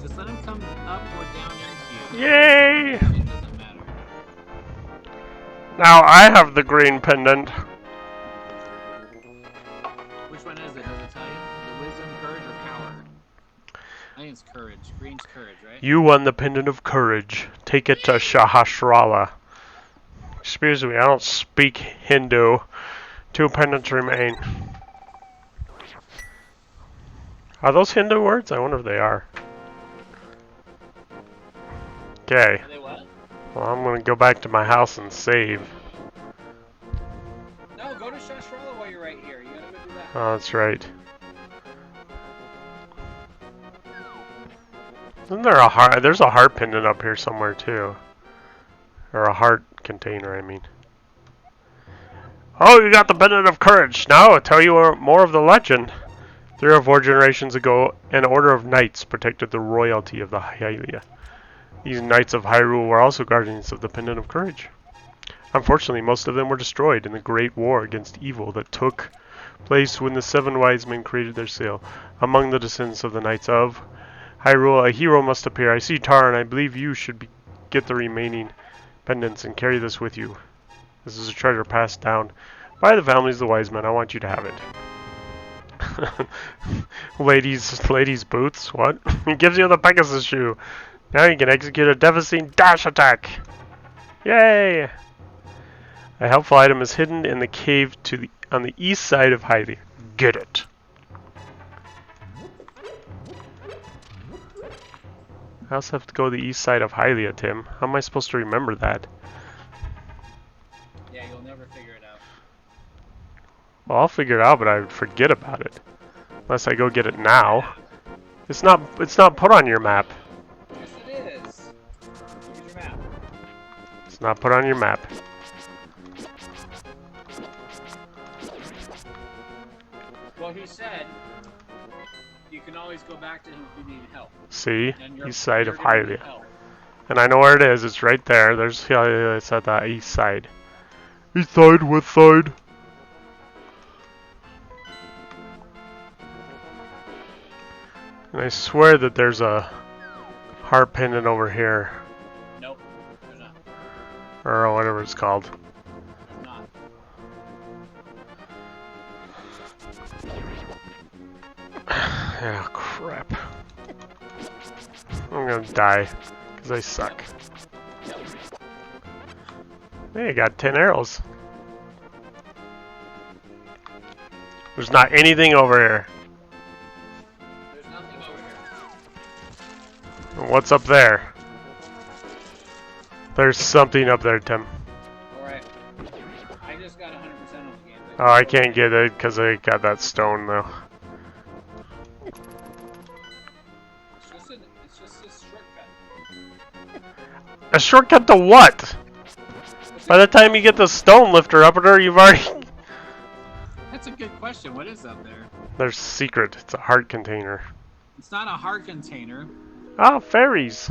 Just let him come up or down into you. Yay! It doesn't matter. Now I have the green pendant. Which one is it? Does it tell you? The wisdom, courage, or power? I think it's courage. Green's courage, right? You won the pendant of courage. Take it to Sahasrara. Excuse me, I don't speak Hindu. 2 pendants remain. Are those Hindu words? I wonder if they are. Okay. Are they what? Well, I'm gonna go back to my house and save. No, go to Shashrala while you're right here. You gotta go do that. Oh, that's right. Isn't there a heart? There's a heart pendant up here somewhere too. Or a heart container, I mean. Oh, you got the pendant of courage. Now I'll tell you more of the legend. 3 or 4 generations ago, an order of knights protected the royalty of the Hylia. These knights of Hyrule were also guardians of the pendant of courage. Unfortunately, most of them were destroyed in the great war against evil that took place when the 7 wise men created their seal. Among the descendants of the knights of Hyrule, a hero must appear. I see Tar, and I believe you should get the remaining pendants and carry this with you. This is a treasure passed down by the families of the wise men. I want you to have it. ladies' boots. What? It gives you the Pegasus shoe. Now you can execute a devastating dash attack. Yay! A helpful item is hidden in the cave on the east side of Hylia. Get it. I also have to go to the east side of Hylia, Tim. How am I supposed to remember that? Yeah, you'll never figure it out. Well, I'll figure it out, but I would forget about it. Unless I go get it now. It's not put on your map. Yes, it is. Look at your map. It's not put on your map. Well, he said you can always go back to him if you need help. See? And East side you're of gonna need Hylia. help. And I know where it is. It's right there. There's Hylia. It's at the east side. East side? What side? And I swear that there's a heart pendant over here. Nope, there's not. Or whatever it's called. There's not. Oh, crap. I'm gonna die. Because I suck. Hey, I got 10 arrows. There's not anything over here. There's nothing over here. What's up there? There's something up there, Tim. Alright. I just got 100% on the game. Oh, I can't get it because I got that stone, though. It's just a shortcut. A shortcut to what? By the time you get the stone lifter up there, you've already... That's a good question. What is up there? There's secret. It's a heart container. It's not a heart container. Oh, fairies.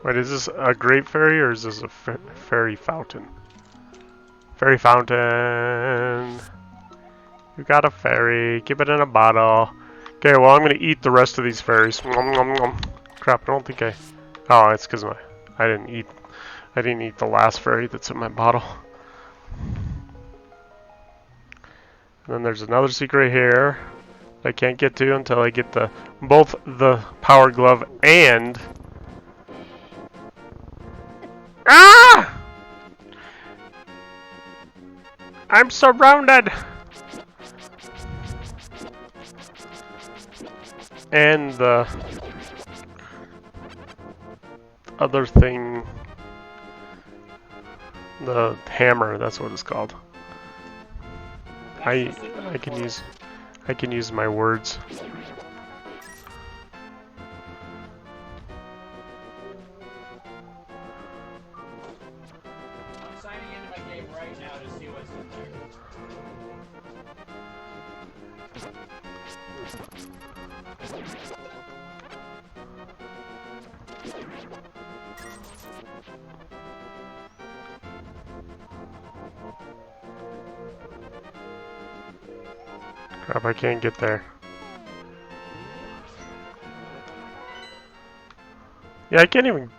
Wait, is this a great fairy or is this a fairy fountain? Fairy fountain. You got a fairy. Keep it in a bottle. Okay, well, I'm gonna eat the rest of these fairies. Nom, nom, nom. Crap, I don't think I... Oh, it's because I didn't eat the last fairy that's in my bottle. And then there's another secret here I can't get to until I get both the power glove and... Ah! I'm surrounded! And the other thing, the hammer, that's what it's called. I can use my words. I'm signing into my game right now to see what's in there. Crap, I can't get there. Yeah, I can't even...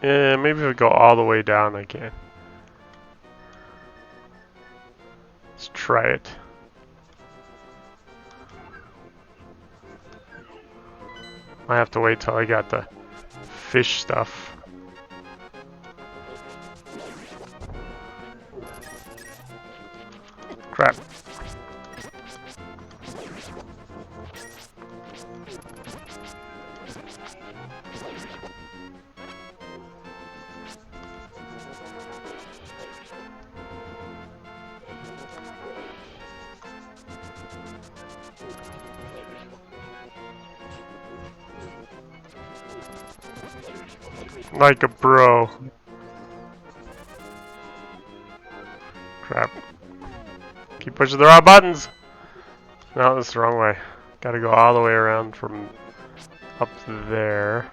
maybe if I go all the way down, I can. Let's try it. I have to wait till I got the fish stuff. Crap. Like a bro. Crap. Keep pushing the wrong buttons! No, that's the wrong way. Gotta go all the way around from up there.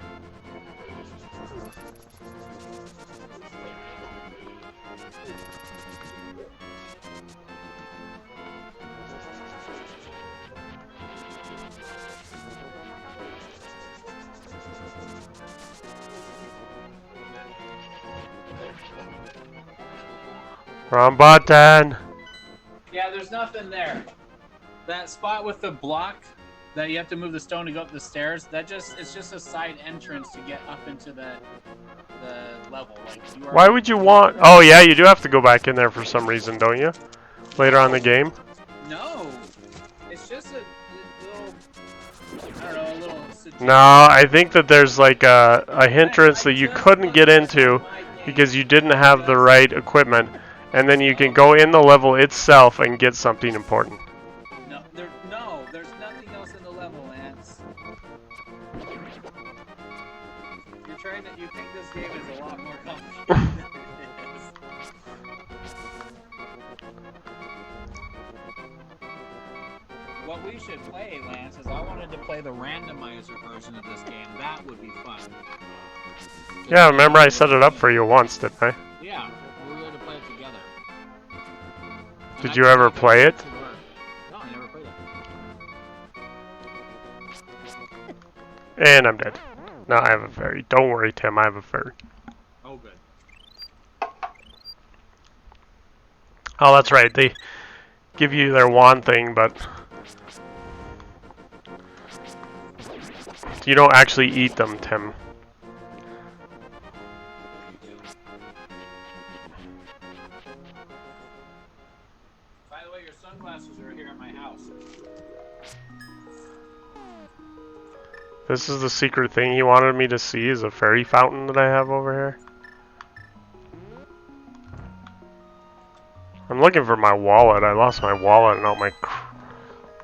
Wrong button! Yeah, there's nothing there. That spot with the block that you have to move the stone to go up the stairs, it's just a side entrance to get up into the level. Like Why would you want... Oh yeah, you do have to go back in there for some reason, don't you? Later on in the game? No. It's just a little... I don't know, a little... No, I think that there's like a hindrance that you couldn't get into because you didn't have the right equipment. And then you can go in the level itself and get something important. No, there's nothing else in the level, Lance. You think this game is a lot more complicated than it is. What we should play, Lance, is I wanted to play the randomizer version of this game. That would be fun. Yeah, remember I set it up for you once, didn't I? Yeah, we were to play it together. Did you ever play it? No, I never played it. And I'm dead. No, I have a fairy. Don't worry, Tim, I have a fairy. Oh, good. Oh, that's right. They give you their wand thing, but you don't actually eat them, Tim. By the way, your sunglasses are here at my house. This is the secret thing he wanted me to see, is a fairy fountain that I have over here. I'm looking for my wallet. I lost my wallet and all my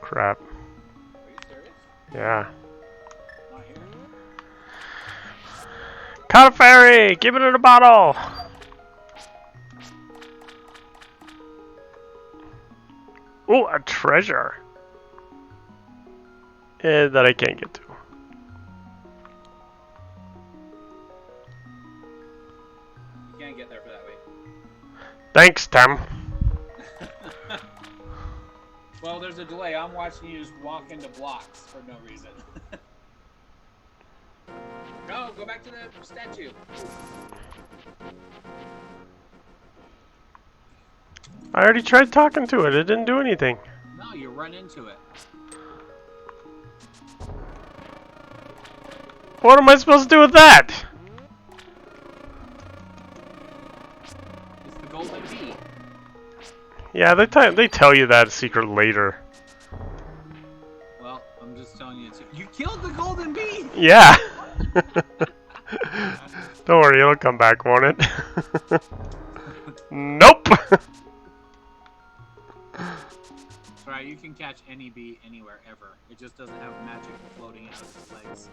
crap. Are you serious? Yeah. Not here. Caught a fairy! Give it in a bottle! Ooh, a treasure! That I can't get to. You can't get there for that way. Thanks, Tim. Well, there's a delay. I'm watching you just walk into blocks for no reason. No, go back to the statue. I already tried talking to it. It didn't do anything. No, you run into it. What am I supposed to do with that? It's the golden bee. Yeah, they tell you that secret later. Well, I'm just telling you, you killed the golden bee. Yeah. Don't worry, it'll come back, won't it? Nope. Right, you can catch any bee anywhere ever. It just doesn't have magic floating out of its legs.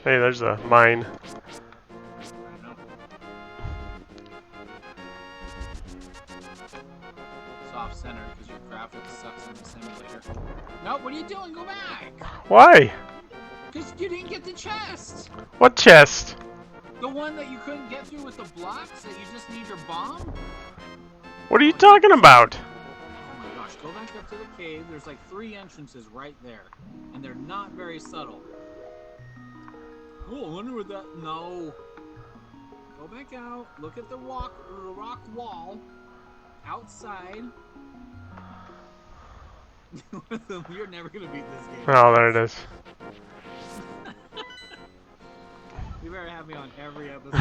Hey, there's a mine. I know. It's off center because your graphics sucks in the simulator. No, what are you doing? Go back! Why? Because you didn't get the chest! What chest? The one that you couldn't get through with the blocks that you just need your bomb? What are you talking about? Oh my gosh, go back up to the cave. There's like 3 entrances right there. And they're not very subtle. Oh, I wonder what that... No. Go back out. Look at the rock wall. Outside. You're never going to beat this game. Oh, there it is. You better have me on every episode.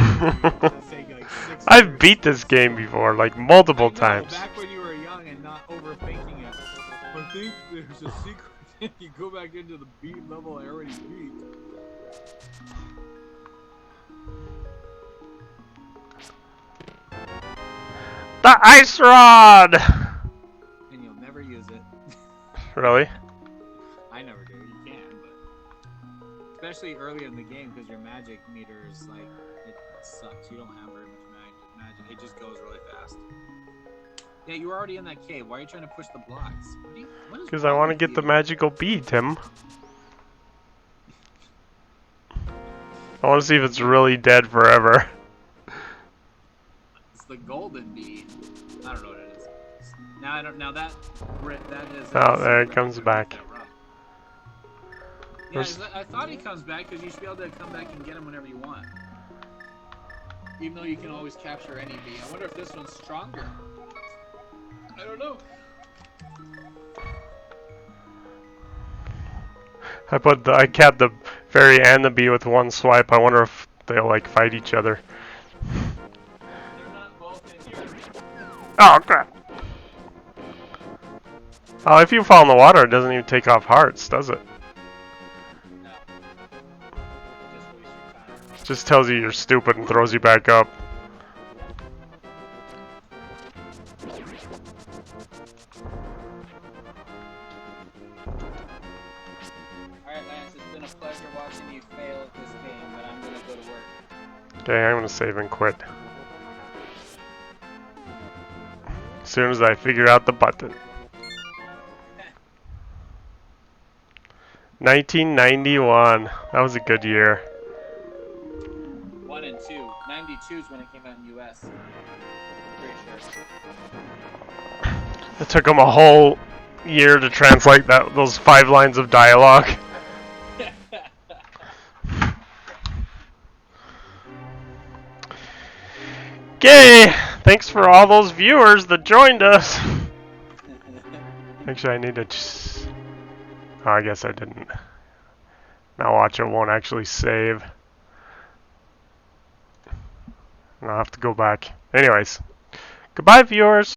Say, like, 6 I've years. beat this game before, like multiple I know, times. back when you were young and not overthinking it. I think there's a secret. You go back into the beat level I already beat. The ice rod! And you'll never use it. Really? I never do. You can, but especially early in the game because your magic meter is like it sucks. You don't have very much magic. It just goes really fast. Yeah, you were already in that cave. Why are you trying to push the blocks? Because I want to get the magical bee, Tim. I want to see if it's really dead forever. It's the golden bee. I don't know what it is. Now I don't. Now that is. Oh, there it comes back. Yeah, I thought he comes back because you should be able to come back and get him whenever you want. Even though you can always capture any bee. I wonder if this one's stronger. I don't know. I capped the fairy and the bee with one swipe. I wonder if they'll like fight each other. They're not both in your... Oh crap! Oh, if you fall in the water, it doesn't even take off hearts, does it? No. Just waste your time. Just tells you you're stupid and throws you back up. Alright, Lance, it's been a pleasure watching you fail at this game, but I'm gonna go to work. Okay, I'm gonna save and quit. As soon as I figure out the button. 1991. That was a good year. 1 and 2. 92 is when it came out in US. Pretty sure. It took them a whole year to translate those 5 lines of dialogue. Okay, thanks for all those viewers that joined us. Actually, I need to just... Oh, I guess I didn't. Now watch, it won't actually save. And I'll have to go back. Anyways, goodbye viewers.